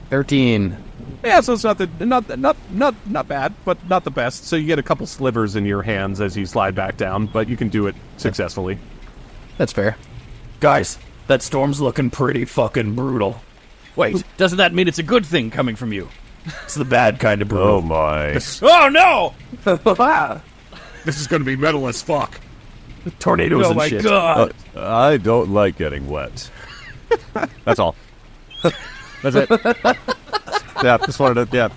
13. Yeah, so it's not bad, but not the best. So you get a couple slivers in your hands as you slide back down, but you can do it successfully. That's fair. Guys, that storm's looking pretty fucking brutal. Wait, doesn't that mean it's a good thing coming from you? It's the bad kind of brutal. Oh, my. Oh, no! This is going to be metal as fuck. Tornadoes and shit. Oh, my God. I don't like getting wet. That's all. That's it. Yeah, just wanted to,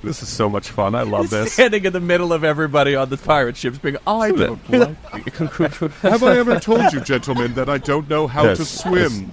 This is so much fun. I love this. Standing in the middle of everybody on the pirate ships being, I don't like you. Have I ever told you, gentlemen, that I don't know how to swim?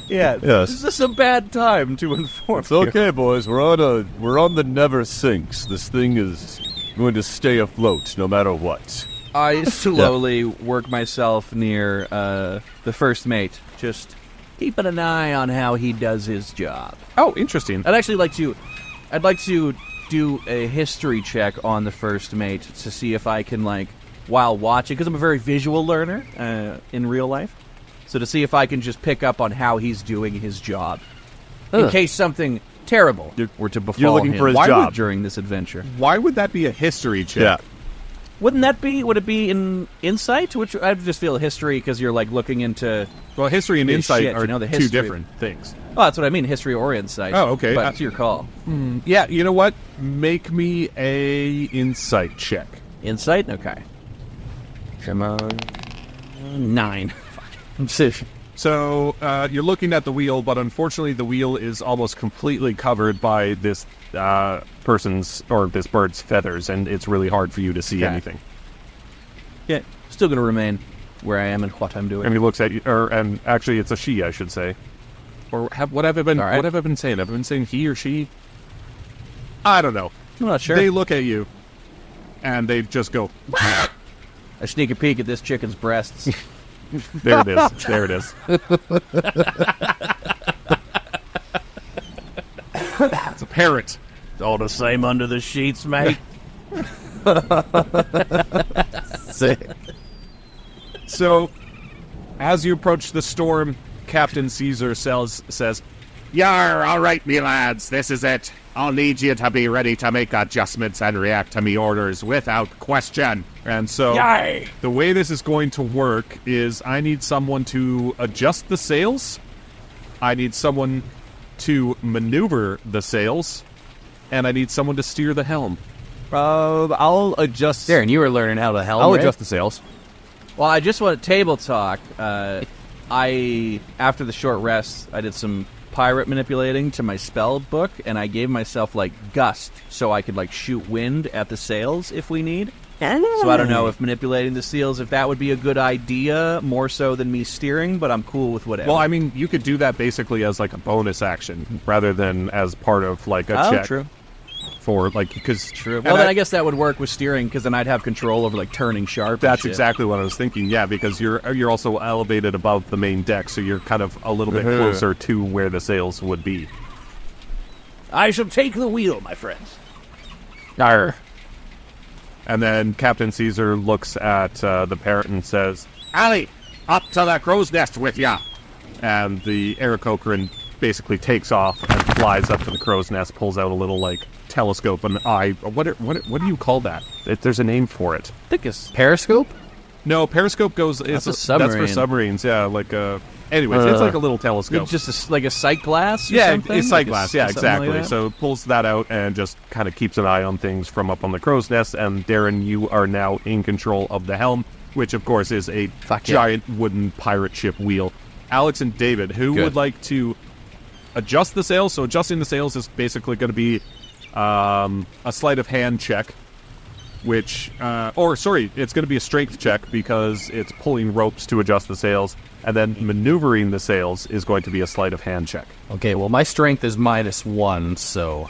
Yeah, Yes. this is a bad time to inform It's okay, boys. We're on the never sinks. This thing is going to stay afloat no matter what. I slowly work myself near the first mate, just keeping an eye on how he does his job. Oh, interesting. I'd like to do a history check on the first mate to see if I can, like, while watching, because I'm a very visual learner in real life, so to see if I can just pick up on how he's doing his job, in case something terrible were to befall You're looking him for his job during this adventure. Why would that be a history check? Yeah. Would it be in insight? Which I just feel history because you're like looking into. Well, history and insight shit, are you know, the two history. different things. Oh, that's what I mean, history or insight. Oh, okay. But it's your call. Yeah, you know what? Make me a insight check. Insight? Okay. Come on. 9. So you're looking at the wheel, but unfortunately the wheel is almost completely covered by this person's or this bird's feathers, and it's really hard for you to see anything. Yeah, still going to remain where I am and what I'm doing. And he looks at you, and actually it's a she, I should say. Or what have I been? right. What have I been saying? Have I been saying he or she? I don't know. I'm not sure. They look at you, and they just go. I sneak a peek at this chicken's breasts. There it is. There it is. It's a parrot. It's all the same under the sheets, mate. Sick. So, as you approach the storm, Captain Caesar says, "Yar, all right, me lads, this is it. I'll need you to be ready to make adjustments and react to me orders without question." And so, Yay! the way this is going to work is I need someone to adjust the sails, I need someone to maneuver the sails, and I need someone to steer the helm. I'll adjust. Darren, you were learning how to helm, I'll right? adjust the sails. Well, I just want table talk. after the short rest, I did some pirate manipulating to my spell book, and I gave myself, like, gust, so I could, like, shoot wind at the sails if we need. So I don't know if manipulating the sails, if that would be a good idea, more so than me steering, but I'm cool with whatever. Well, I mean, you could do that basically as, like, a bonus action, rather than as part of, like, a check. True. For, like, because... True. Well, then I guess that would work with steering, because then I'd have control over, like, turning sharp. That's exactly what I was thinking, yeah, because you're also elevated above the main deck, so you're kind of a little bit closer to where the sails would be. I shall take the wheel, my friends. Arr. And then Captain Caesar looks at the parrot and says, "Allie, up to the crow's nest with ya!" And the Aarakocra basically takes off and flies up to the crow's nest, pulls out a little, like, telescope and eye. What do you call that? There's a name for it. I think it's... Periscope? No, periscope goes... That's a submarine. That's for submarines, yeah, like anyways, it's like a little telescope. Just like a sight glass or yeah, something? it's sight glass, yeah, exactly. Like so it pulls that out and just kind of keeps an eye on things from up on the crow's nest, and Darren, you are now in control of the helm, which of course is a giant wooden pirate ship wheel. Alex and David, who would like to adjust the sails? So adjusting the sails is basically going to be a sleight of hand check, which, it's going to be a strength check because it's pulling ropes to adjust the sails, and then maneuvering the sails is going to be a sleight of hand check. Okay, well, my strength is -1, so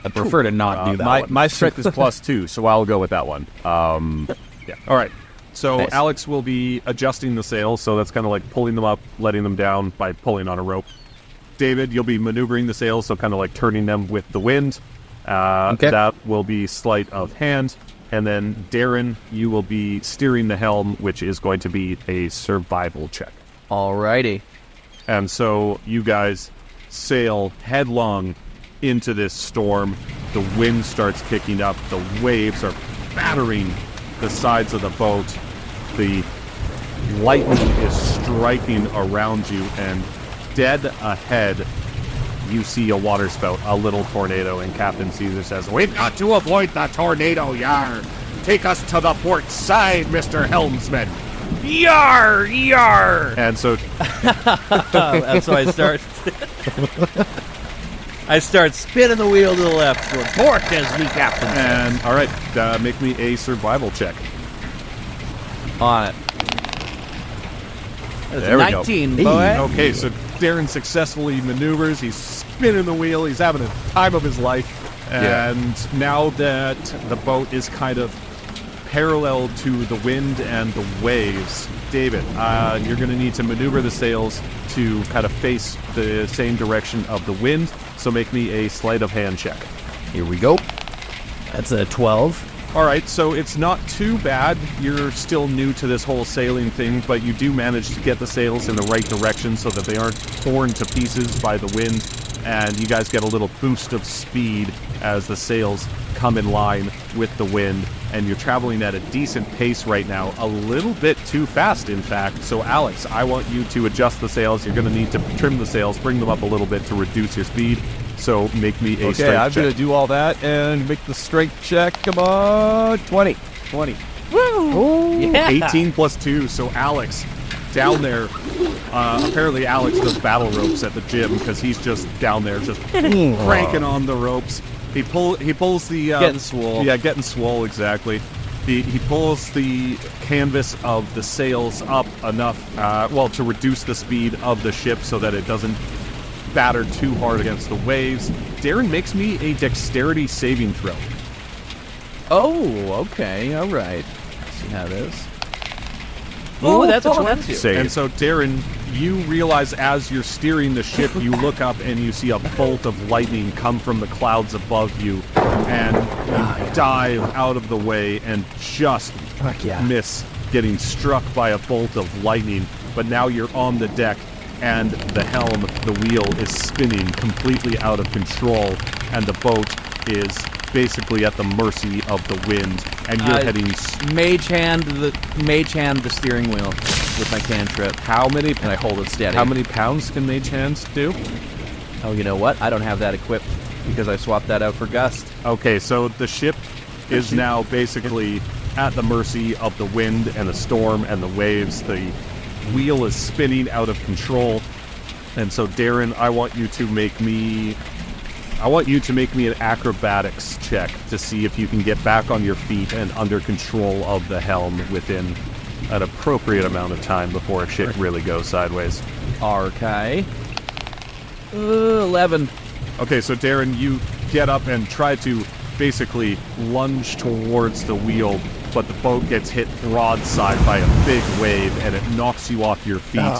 I prefer to not do that one. My strength is +2, so I'll go with that one. Yeah. All right. So nice. Alex will be adjusting the sails, so that's kind of like pulling them up, letting them down by pulling on a rope. David, you'll be maneuvering the sails, so kind of like turning them with the wind. That will be sleight of hand. And then, Darren, you will be steering the helm, which is going to be a survival check. Alrighty. And so you guys sail headlong into this storm. The wind starts kicking up. The waves are battering the sides of the boat. The lightning is striking around you, and dead ahead, you see a waterspout, a little tornado, and Captain Caesar says, "We've got to avoid the tornado, yar! Take us to the port side, Mr. Helmsman!" Yar! Yar! And so... That's why I start spinning the wheel to the left. Going, port as me, Captain. And, all right, make me a survival check. On it. There we 19, go. Boy. Okay, so Darren successfully maneuvers. He's spinning the wheel. He's having a time of his life. And now that the boat is kind of parallel to the wind and the waves, David, you're going to need to maneuver the sails to kind of face the same direction of the wind. So make me a sleight of hand check. Here we go. That's a 12. All right, so it's not too bad. You're still new to this whole sailing thing, but you do manage to get the sails in the right direction so that they aren't torn to pieces by the wind, and you guys get a little boost of speed as the sails come in line with the wind, and you're traveling at a decent pace right now, a little bit too fast, in fact. So, Alex, I want you to adjust the sails. You're going to need to trim the sails, bring them up a little bit to reduce your speed. So make me a strength check. Okay, I'm going to do all that and make the strength check. Come on. 20. Woo! Yeah. 18 plus 2. So Alex, down there, apparently Alex does battle ropes at the gym because he's just down there just cranking on the ropes. He pulls the... getting swole. Yeah, getting swole, exactly. He pulls the canvas of the sails up enough, to reduce the speed of the ship so that it doesn't batter too hard against the waves. Darren makes me a dexterity saving throw. Oh, okay, all right. Let's see how it is. Oh, that's a 20. And so, Darren, you realize as you're steering the ship, you look up and you see a bolt of lightning come from the clouds above you, and you dive out of the way and just miss getting struck by a bolt of lightning. But now you're on the deck, and the helm, the wheel, is spinning completely out of control, and the boat is basically at the mercy of the wind, and you're heading... Mage hand the steering wheel with my cantrip. And I hold it steady. How many pounds can Mage Hands do? Oh, you know what? I don't have that equipped because I swapped that out for Gust. Okay, so the ship is now basically at the mercy of the wind and the storm and the waves. The wheel is spinning out of control. And so, Darren, I want you to make me an acrobatics check to see if you can get back on your feet and under control of the helm within an appropriate amount of time before shit really goes sideways. Okay. 11. Okay, so Darren, you get up and try to basically lunge towards the wheel, but the boat gets hit broadside by a big wave, and it knocks you off your feet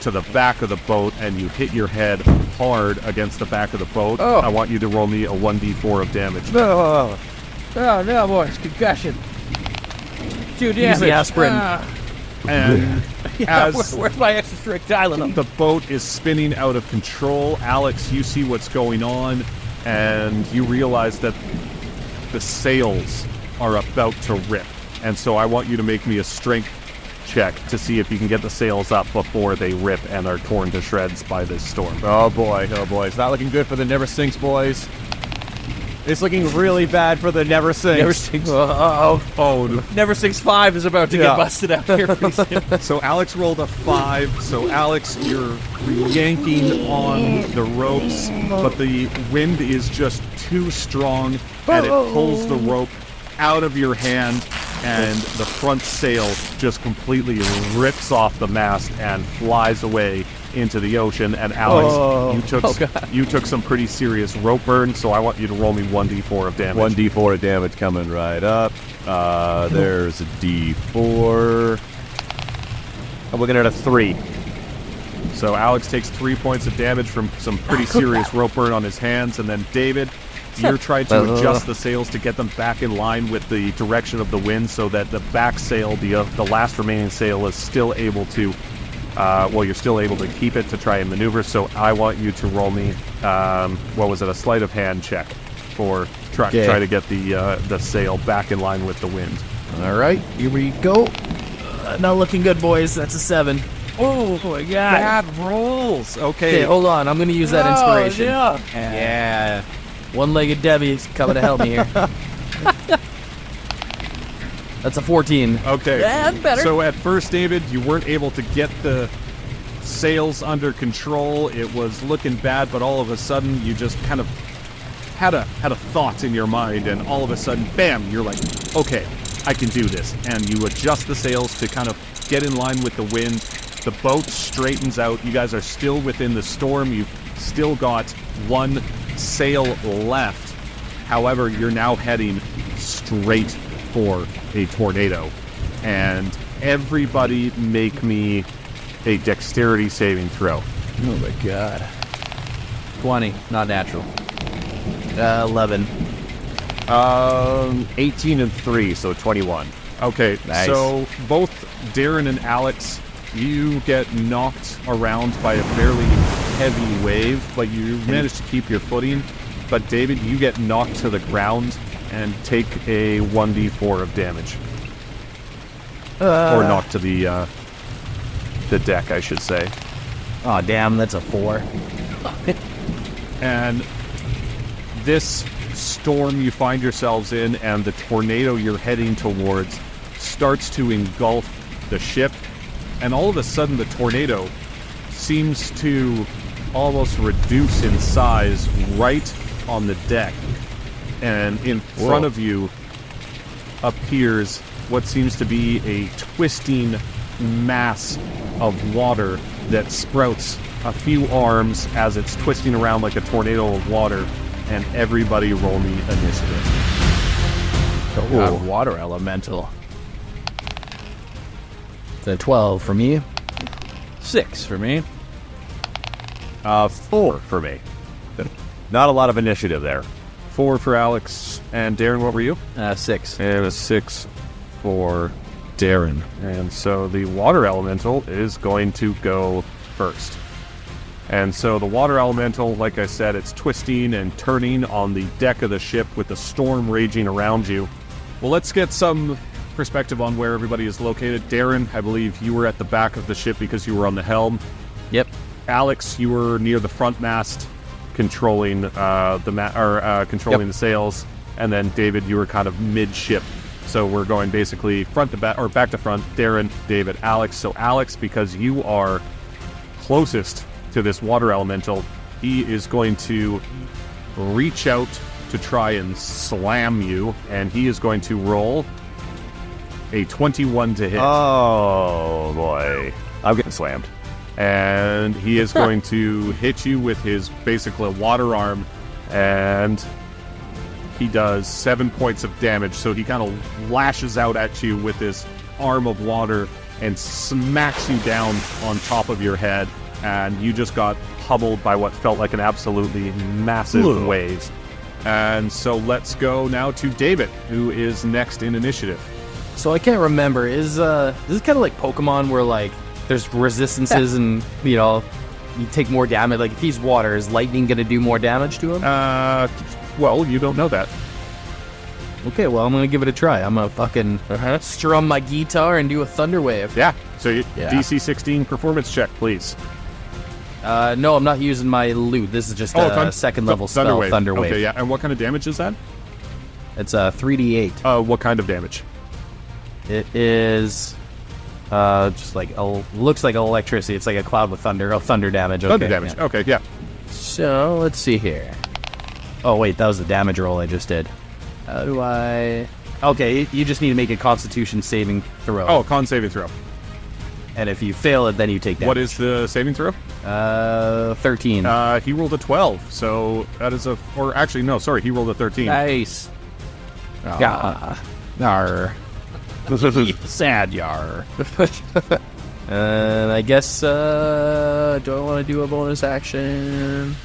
to the back of the boat, and you hit your head hard against the back of the boat. I want you to roll me a 1d4 of damage. Oh, no, boys. Concussion. 2 damage. Easy aspirin. And where's my extra strict Tylenol? the boat is spinning out of control, Alex, you see what's going on, and you realize that the sails are about to rip. And so I want you to make me a strength check to see if you can get the sails up before they rip and are torn to shreds by this storm. Oh boy. It's not looking good for the Never Sinks, boys. It's looking really bad for the Never Sinks. Never Sinks. Oh, Never Sinks 5 is about to get busted out here pretty soon. So Alex rolled a 5. So Alex, you're yanking on the ropes, but the wind is just too strong, and it pulls the rope out of your hand, and the front sail just completely rips off the mast and flies away into the ocean. And Alex, you took some pretty serious rope burn, so I want you to roll me 1d4 of damage. 1d4 of damage coming right up. There's a d4. I'm looking at a 3. So Alex takes 3 points of damage from some pretty serious rope burn on his hands, and then David, you're trying to adjust the sails to get them back in line with the direction of the wind, so that the back sail, the last remaining sail, is still able to you're still able to keep it to try and maneuver. So I want you to roll me, a sleight of hand check for try to get the sail back in line with the wind. All right, here we go. Not looking good, boys. That's a 7. Oh my God. Bad rolls. Okay, hold on. I'm going to use that inspiration. Yeah. One-legged Debbie's coming to help me here. That's a 14. Okay. Yeah, that's better. So at first, David, you weren't able to get the sails under control. It was looking bad, but all of a sudden, you just kind of had a thought in your mind, and all of a sudden, bam, you're like, okay, I can do this. And you adjust the sails to kind of get in line with the wind. The boat straightens out. You guys are still within the storm. You've still got one sail left. However, you're now heading straight for a tornado. And everybody make me a dexterity saving throw. Oh my God. 20, not natural. 11. 18 and 3, so 21. Okay, nice. So both Darren and Alex, you get knocked around by a fairly heavy wave, but you manage to keep your footing. But David, you get knocked to the ground and take a 1d4 of damage. Or knocked to the deck, I should say. Oh, damn, that's a 4. And this storm you find yourselves in and the tornado you're heading towards starts to engulf the ship. And all of a sudden, the tornado seems to almost reduce in size right on the deck. And in front of you appears what seems to be a twisting mass of water that sprouts a few arms as it's twisting around like a tornado of water. And everybody roll me initiative. Oh, God, water elemental. It's a 12 for me. 6 for me. 4 for me. Not a lot of initiative there. 4 for Alex. And Darren, what were you? 6. And a 6 for Darren. And so the water elemental is going to go first. And so the water elemental, like I said, it's twisting and turning on the deck of the ship with the storm raging around you. Well, let's get some perspective on where everybody is located. Darren, I believe you were at the back of the ship because you were on the helm. Yep. Alex, you were near the front mast, controlling the sails, and then David, you were kind of midship So we're going basically front to back, or back to front. Darren, David, Alex. So Alex, because you are closest to this water elemental, he is going to reach out to try and slam you, and he is going to roll a 21 to hit. Oh, boy. I'm getting slammed. And he is going to hit you with his basically water arm, and he does 7 points of damage. So he kind of lashes out at you with this arm of water and smacks you down on top of your head, and you just got pummeled by what felt like an absolutely massive wave. And so let's go now to David, who is next in initiative. So I can't remember. Is this kind of like Pokemon where like there's resistances and you take more damage? Like if he's water, is lightning going to do more damage to him? Well, you don't know that. Okay, well I'm going to give it a try. I'm going to fucking strum my guitar and do a thunder wave. Yeah. So DC 16 performance check, please. No, I'm not using my loot. This is just a second level spell, Thunder Wave. Okay, yeah. And what kind of damage is that? It's a 3d8. What kind of damage? It is just like looks like electricity. It's like a cloud with thunder. Oh, thunder damage. Okay, thunder damage. Yeah. Okay, yeah. So let's see here. Oh wait, that was the damage roll I just did. How do I? Okay, you just need to make a Constitution saving throw. Oh, con saving throw. And if you fail it, then you take damage. What is the saving throw? 13. He rolled a 12, so that is or actually, no, sorry, he rolled a 13. Nice. Yar. Sad yar. And I guess, do I want to do a bonus action?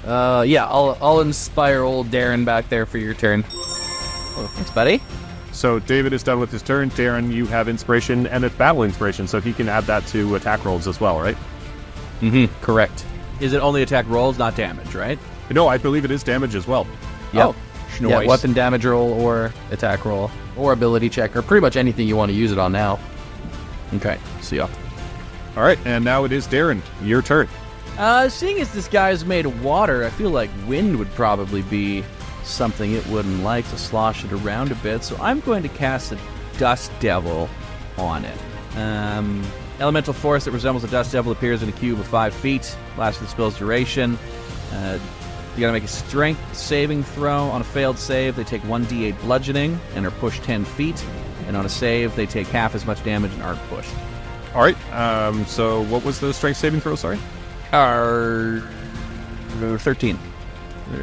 Yeah, I'll inspire old Darren back there for your turn. Oh, thanks, buddy. So David is done with his turn. Darren, you have inspiration, and it's battle inspiration, so he can add that to attack rolls as well, right? Correct. Is it only attack rolls, not damage, right? No, I believe it is damage as well. Yep. Oh, yeah, weapon damage roll or attack roll or ability check or pretty much anything you want to use it on now. Okay, see ya. All right, and now it is Darren. Your turn. Seeing as this guy is made of water, I feel like wind would probably be something it wouldn't like to slosh it around a bit, so I'm going to cast a Dust Devil on it. Elemental force that resembles a Dust Devil appears in a cube of 5 feet, lasts for the spell's duration. You gotta make a strength saving throw. On a failed save, they take 1d8 bludgeoning and are pushed 10 feet, and on a save, they take half as much damage and aren't pushed. All right, so what was the strength saving throw, sorry? 13.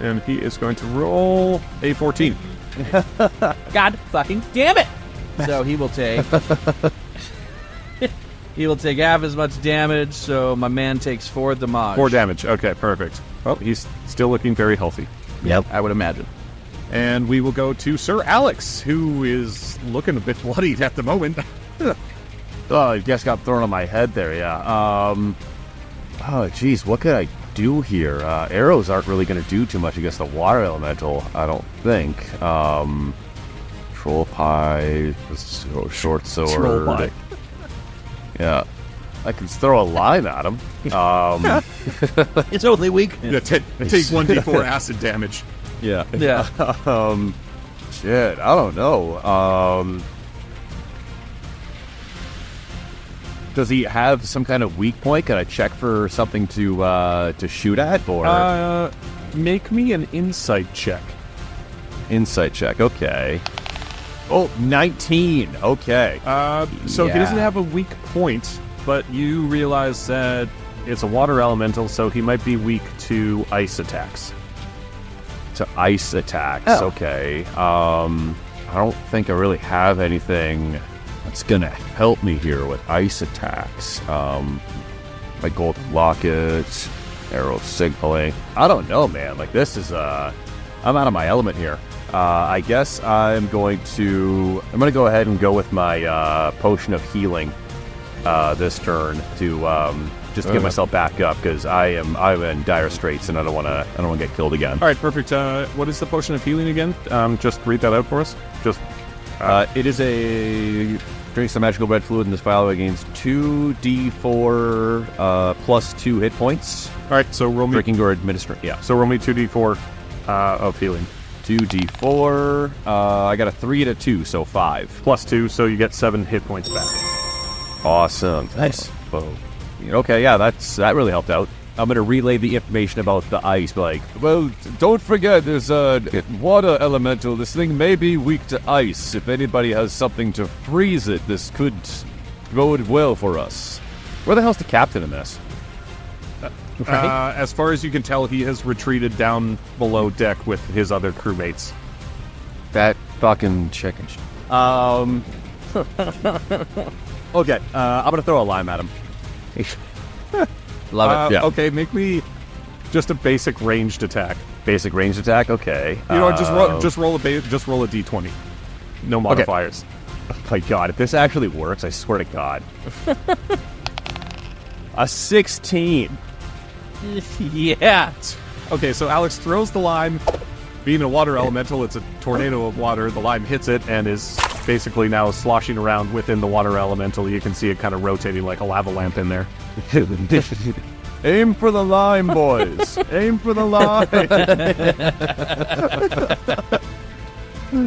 And he is going to roll a 14. God fucking damn it! So he will take... he will take half as much damage, so my man takes 4 damage. 4 damage. Okay, perfect. Well, he's still looking very healthy. Yep, I would imagine. And we will go to Sir Alex, who is looking a bit bloodied at the moment. Oh, I just got thrown on my head there, yeah. Oh, geez, what could I do here? Arrows aren't really going to do too much against the water elemental, I don't think. Troll pie, short sword. Troll pie. Yeah. I can throw a line at him. It's only weak. Yeah, take 1d4 acid damage. Yeah. Yeah. Shit, I don't know. Does he have some kind of weak point? Can I check for something to shoot at? Or Make me an insight check. Insight check, okay. Oh, 19. Okay. So he doesn't have a weak point, but you realize that it's a water elemental, so he might be weak to ice attacks. To ice attacks, okay. I don't think I really have anything that's gonna help me here with ice attacks. My golden locket, arrow signaling. I don't know, man. Like this is I'm out of my element here. I guess I'm going to go ahead and go with my potion of healing this turn to just to get myself back up because I'm in dire straits and I don't want to get killed again. All right, perfect. What is the potion of healing again? Just read that out for us. It is a drink some magical red fluid in this vial against 2d4 plus 2 hit points. All right, so roll me drinking or administering. Yeah. So roll me 2d4 of healing. 2d4. I got a 3 and a 2, so 5. +2, so you get 7 hit points back. Awesome. Nice. Whoa. Okay, yeah, that really helped out. I'm going to relay the information about the ice, like, well, don't forget, there's a water elemental. This thing may be weak to ice. If anybody has something to freeze it, this could bode well for us. where the hell's the captain in this? As far as you can tell, he has retreated down below deck with his other crewmates. That fucking chicken shit. Okay, I'm going to throw a lime at him. Love it. Yeah. Okay, make me just a basic ranged attack. Basic ranged attack, okay. You know what, just roll a d20. No modifiers. Oh my god, if this actually works, I swear to god. A 16. Yeah. Okay, so Alex throws the lime. Being a water elemental, it's a tornado of water. The lime hits it and is basically now sloshing around within the water elemental. You can see it kind of rotating like a lava lamp in there. Aim for the lime, boys. Aim for the lime.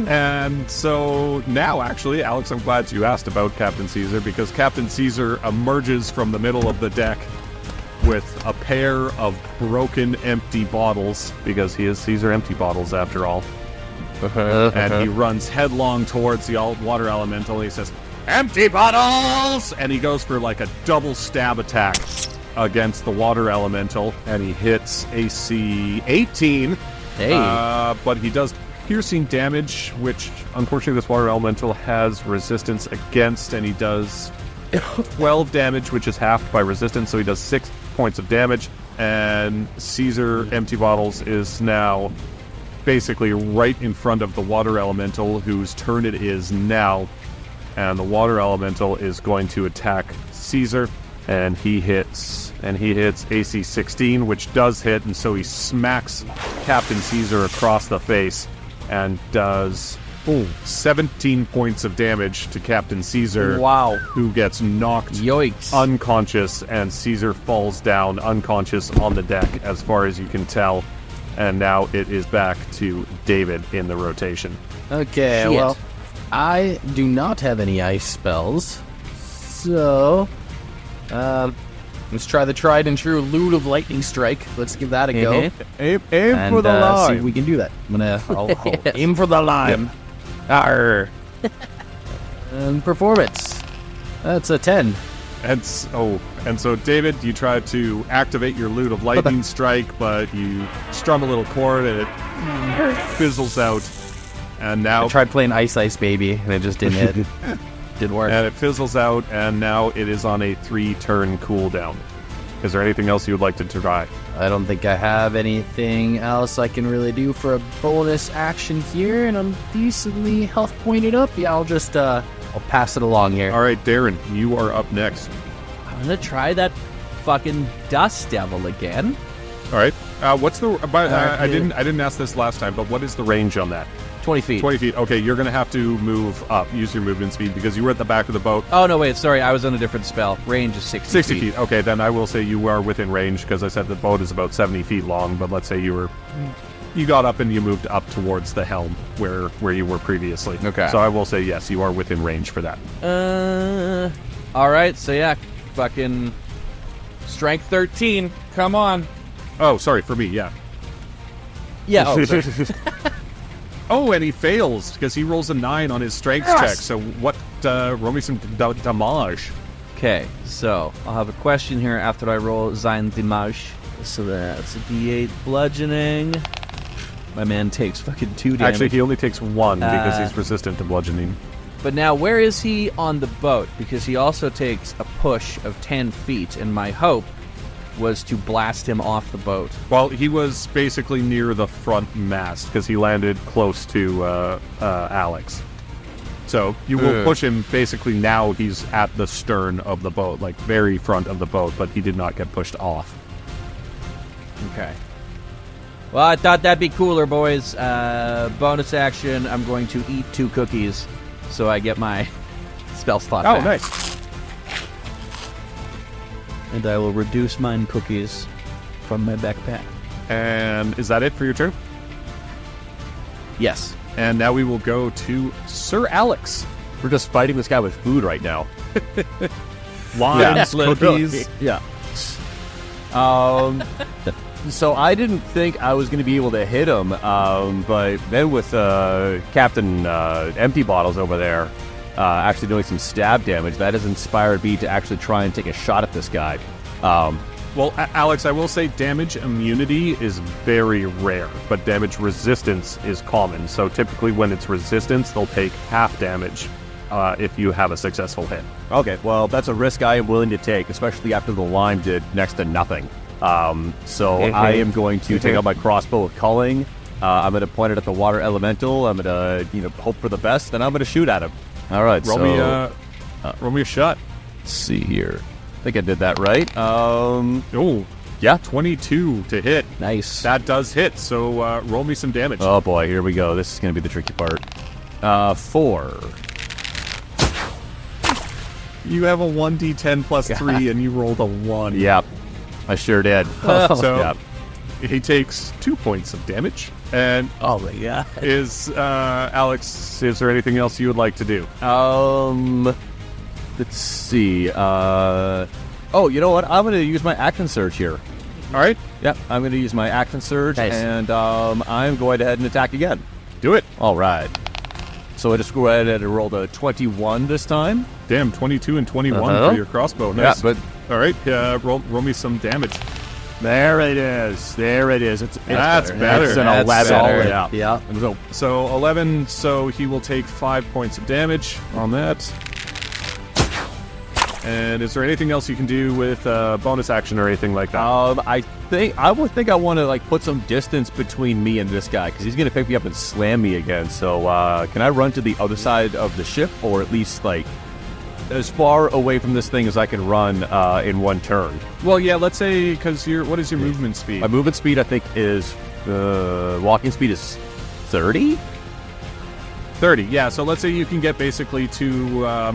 And so now, actually, Alex, I'm glad you asked about Captain Caesar, because Captain Caesar emerges from the middle of the deck with a pair of broken empty bottles, because he is Caesar Empty Bottles after all. And he runs headlong towards the water elemental. He says, "Empty bottles!" And he goes for like a double stab attack against the water elemental, and he hits AC 18. Hey. But he does piercing damage, which unfortunately this water elemental has resistance against, and he does 12 damage, which is halved by resistance, so he does 6 points of damage. And Caesar Empty Bottles is now basically right in front of the water elemental, whose turn it is now. And the water elemental is going to attack Caesar, and he hits AC 16, which does hit, and so he smacks Captain Caesar across the face and does 17 points of damage to Captain Caesar. Wow. Who gets knocked Yoicks. unconscious, and Caesar falls down unconscious on the deck, as far as you can tell. And now it is back to David in the rotation. Okay, Shit. well, I do not have any ice spells, so let's try the tried and true Loot of Lightning Strike. Let's give that a go. Aim And for the see lime. if we can do that. I'll aim for the lime. Arr. And performance. That's a 10. And so David, you try to activate your Loot of Lightning Strike, but you strum a little chord and it fizzles out. And now I tried playing Ice Ice Baby, and it just didn't hit. Didn't work. and it fizzles out, and now it is on a 3-turn cooldown. Is there anything else you would like to try? I don't think I have anything else I can really do for a bonus action here, and I'm decently health pointed up. Yeah, I'll just I'll pass it along here. All right, Darren, you are up next. I'm gonna try that fucking Dust Devil again. All right. What's the? I yeah. didn't ask this last time, but what is the range on that? 20 feet. 20 feet. Okay, you're going to have to move up. Use your movement speed because you were at the back of the boat. Oh, no, wait, sorry. I was on a different spell. Range is 60 feet. Okay, then I will say you are within range because I said the boat is about 70 feet long, but let's say you got up and you moved up towards the helm where you were previously. Okay. So I will say yes, you are within range for that. All right, so yeah, fucking strength 13. Come on. Oh, sorry, for me, yeah. Yeah, oh, sorry. Oh, and he fails because he rolls a 9 on his strength check. So what, roll me some damage. Okay, so I'll have a question here after I roll Sein Damage. So that's a D8 bludgeoning. My man takes fucking 2 damage. Actually, he only takes 1 because he's resistant to bludgeoning. But now, where is he on the boat? Because he also takes a push of 10 feet, and my hope was to blast him off the boat. Well, he was basically near the front mast because he landed close to Alex. So you will push him. Basically, now he's at the stern of the boat, like very front of the boat, but he did not get pushed off. Okay. Well, I thought that'd be cooler, boys. Bonus action, I'm going to eat 2 cookies so I get my spell slot back. Oh, nice. And I will reduce mine cookies from my backpack. And is that it for your turn? Yes. And now we will go to Sir Alex. We're just fighting this guy with food right now. Limes, cookies. Yeah. So I didn't think I was going to be able to hit him, but then with Captain Empty Bottles over there actually doing some stab damage, that has inspired me to actually try and take a shot at this guy. Well, Alex, I will say damage immunity is very rare, but damage resistance is common. So typically when it's resistance, they'll take half damage if you have a successful hit. Okay, well, that's a risk I am willing to take, especially after the lime did next to nothing. So I am going to take out my crossbow with culling. I'm going to point it at the water elemental. I'm going to, hope for the best, and I'm going to shoot at him. All right, roll me a shot. Let's see here. I think I did that right. Oh, yeah, 22 to hit. Nice. That does hit, so roll me some damage. Oh, boy, here we go. This is going to be the tricky part. 4. You have a 1d10 plus 3, and you rolled a 1. Yep, I sure did. So Yep. he takes 2 points of damage. And Oh my god. Alex, is there anything else you would like to do? Let's see. Oh, you know what? I'm going to use my action surge here. All right, Yep, I'm going to use my action surge, Nice. and I'm going ahead and attack again. do it. All right. So I just go ahead and roll a 21 this time. Damn, 22 and 21 for your crossbow. Nice. Yeah, but all right, roll me some damage. there it is. There it is. That's better. It's an That's 11. better. Yeah. Yeah. So 11, so he will take 5 points of damage on that. And is there anything else you can do with bonus action or anything like that? I think I want to put some distance between me and this guy because he's gonna pick me up and slam me again. So can I run to the other side of the ship, or at least as far away from this thing as I can run in one turn? Well, yeah, let's say, because what is your movement speed? My movement speed, I think, is walking speed is 30. 30, yeah. So let's say you can get basically to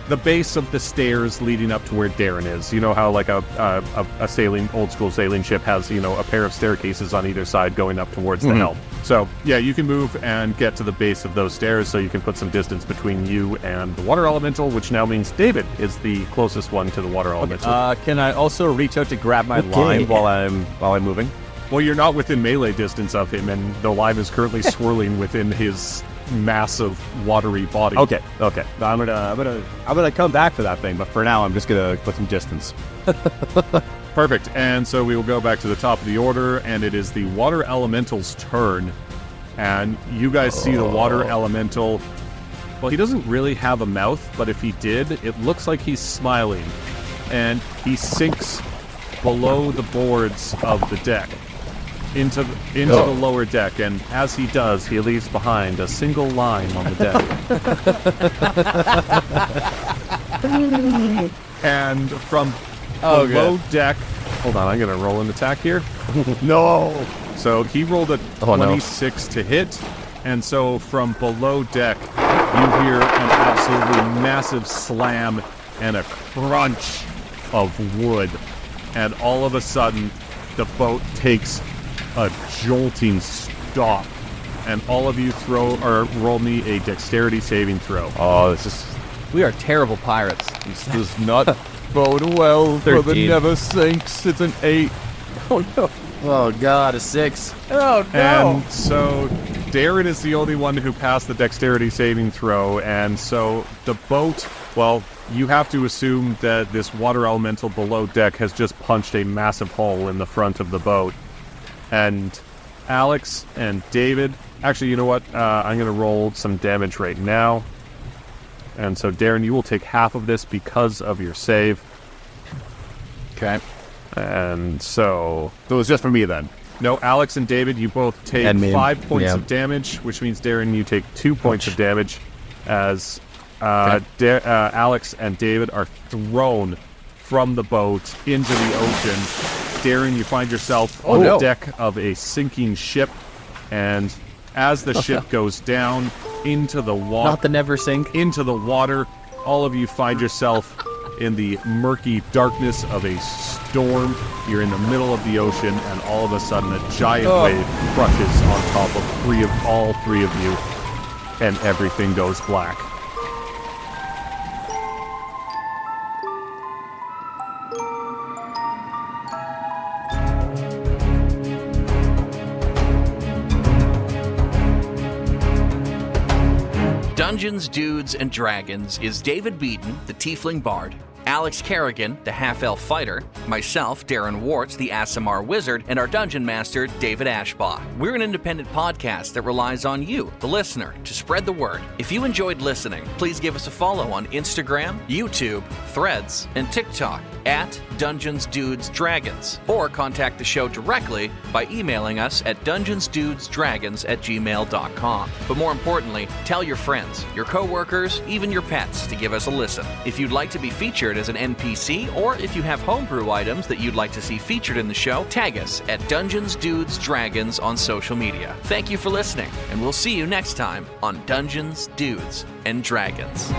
the base of the stairs leading up to where Darren is. You know how a old school sailing ship has, a pair of staircases on either side going up towards the helm. So yeah, you can move and get to the base of those stairs, so you can put some distance between you and the water elemental, which now means David is the closest one to the water elemental. Can I also reach out to grab my line while I'm moving? Well, you're not within melee distance of him, and the lime is currently swirling within his massive watery body. Okay. I'm gonna come back for that thing, but for now I'm just gonna put some distance. Perfect. And so we will go back to the top of the order, and it is the water elemental's turn. And you guys see the water elemental. Well, he doesn't really have a mouth, but if he did, it looks like he's smiling. And he sinks below the boards of the deck into the lower deck, and as he does, he leaves behind a single line on the deck. And from below deck, hold on, I'm going to roll an attack here. No. So he rolled a 26 to hit, and so from below deck, you hear an absolutely massive slam and a crunch of wood, and all of a sudden, the boat takes a jolting stop, and all of you roll me a dexterity saving throw. Oh, We are terrible pirates. this does not bode well for the 13. Never Sinks. It's an 8. Oh no. Oh god, a 6. Oh no. And so Darren is the only one who passed the dexterity saving throw, and so the boat, well, you have to assume that this water elemental below deck has just punched a massive hole in the front of the boat. And Alex and David, actually, you know what? I'm going to roll some damage right now. And so, Darren, you will take half of this because of your save. Okay. And so So it's just for me then. no, Alex and David, you both take And me. 5 points Yeah. of damage, which means, Darren, you take 2 points of damage as Alex and David are thrown from the boat into the ocean. Darren, you find yourself on the deck of a sinking ship, and as the ship goes down into the water, Not the never sink. into the water, all of you find yourself in the murky darkness of a storm. You're in the middle of the ocean, and all of a sudden a giant wave crushes on top of all three of you, and everything goes black. Dungeons, Dudes, and Dragons is David Beaton, the Tiefling Bard, Alex Kerrigan, the Half-Elf Fighter, myself, Darren Warts, the Aasimar Wizard, and our Dungeon Master, David Ashbaugh. We're an independent podcast that relies on you, the listener, to spread the word. If you enjoyed listening, please give us a follow on Instagram, YouTube, Threads, and TikTok at Dungeons, Dudes, Dragons, or contact the show directly by emailing us at dungeonsdudesdragons@gmail.com. But more importantly, tell your friends, your coworkers, even your pets to give us a listen. If you'd like to be featured as an NPC, or if you have homebrew items that you'd like to see featured in the show, tag us at Dungeons, Dudes, Dragons on social media. Thank you for listening, and we'll see you next time on Dungeons, Dudes, and Dragons.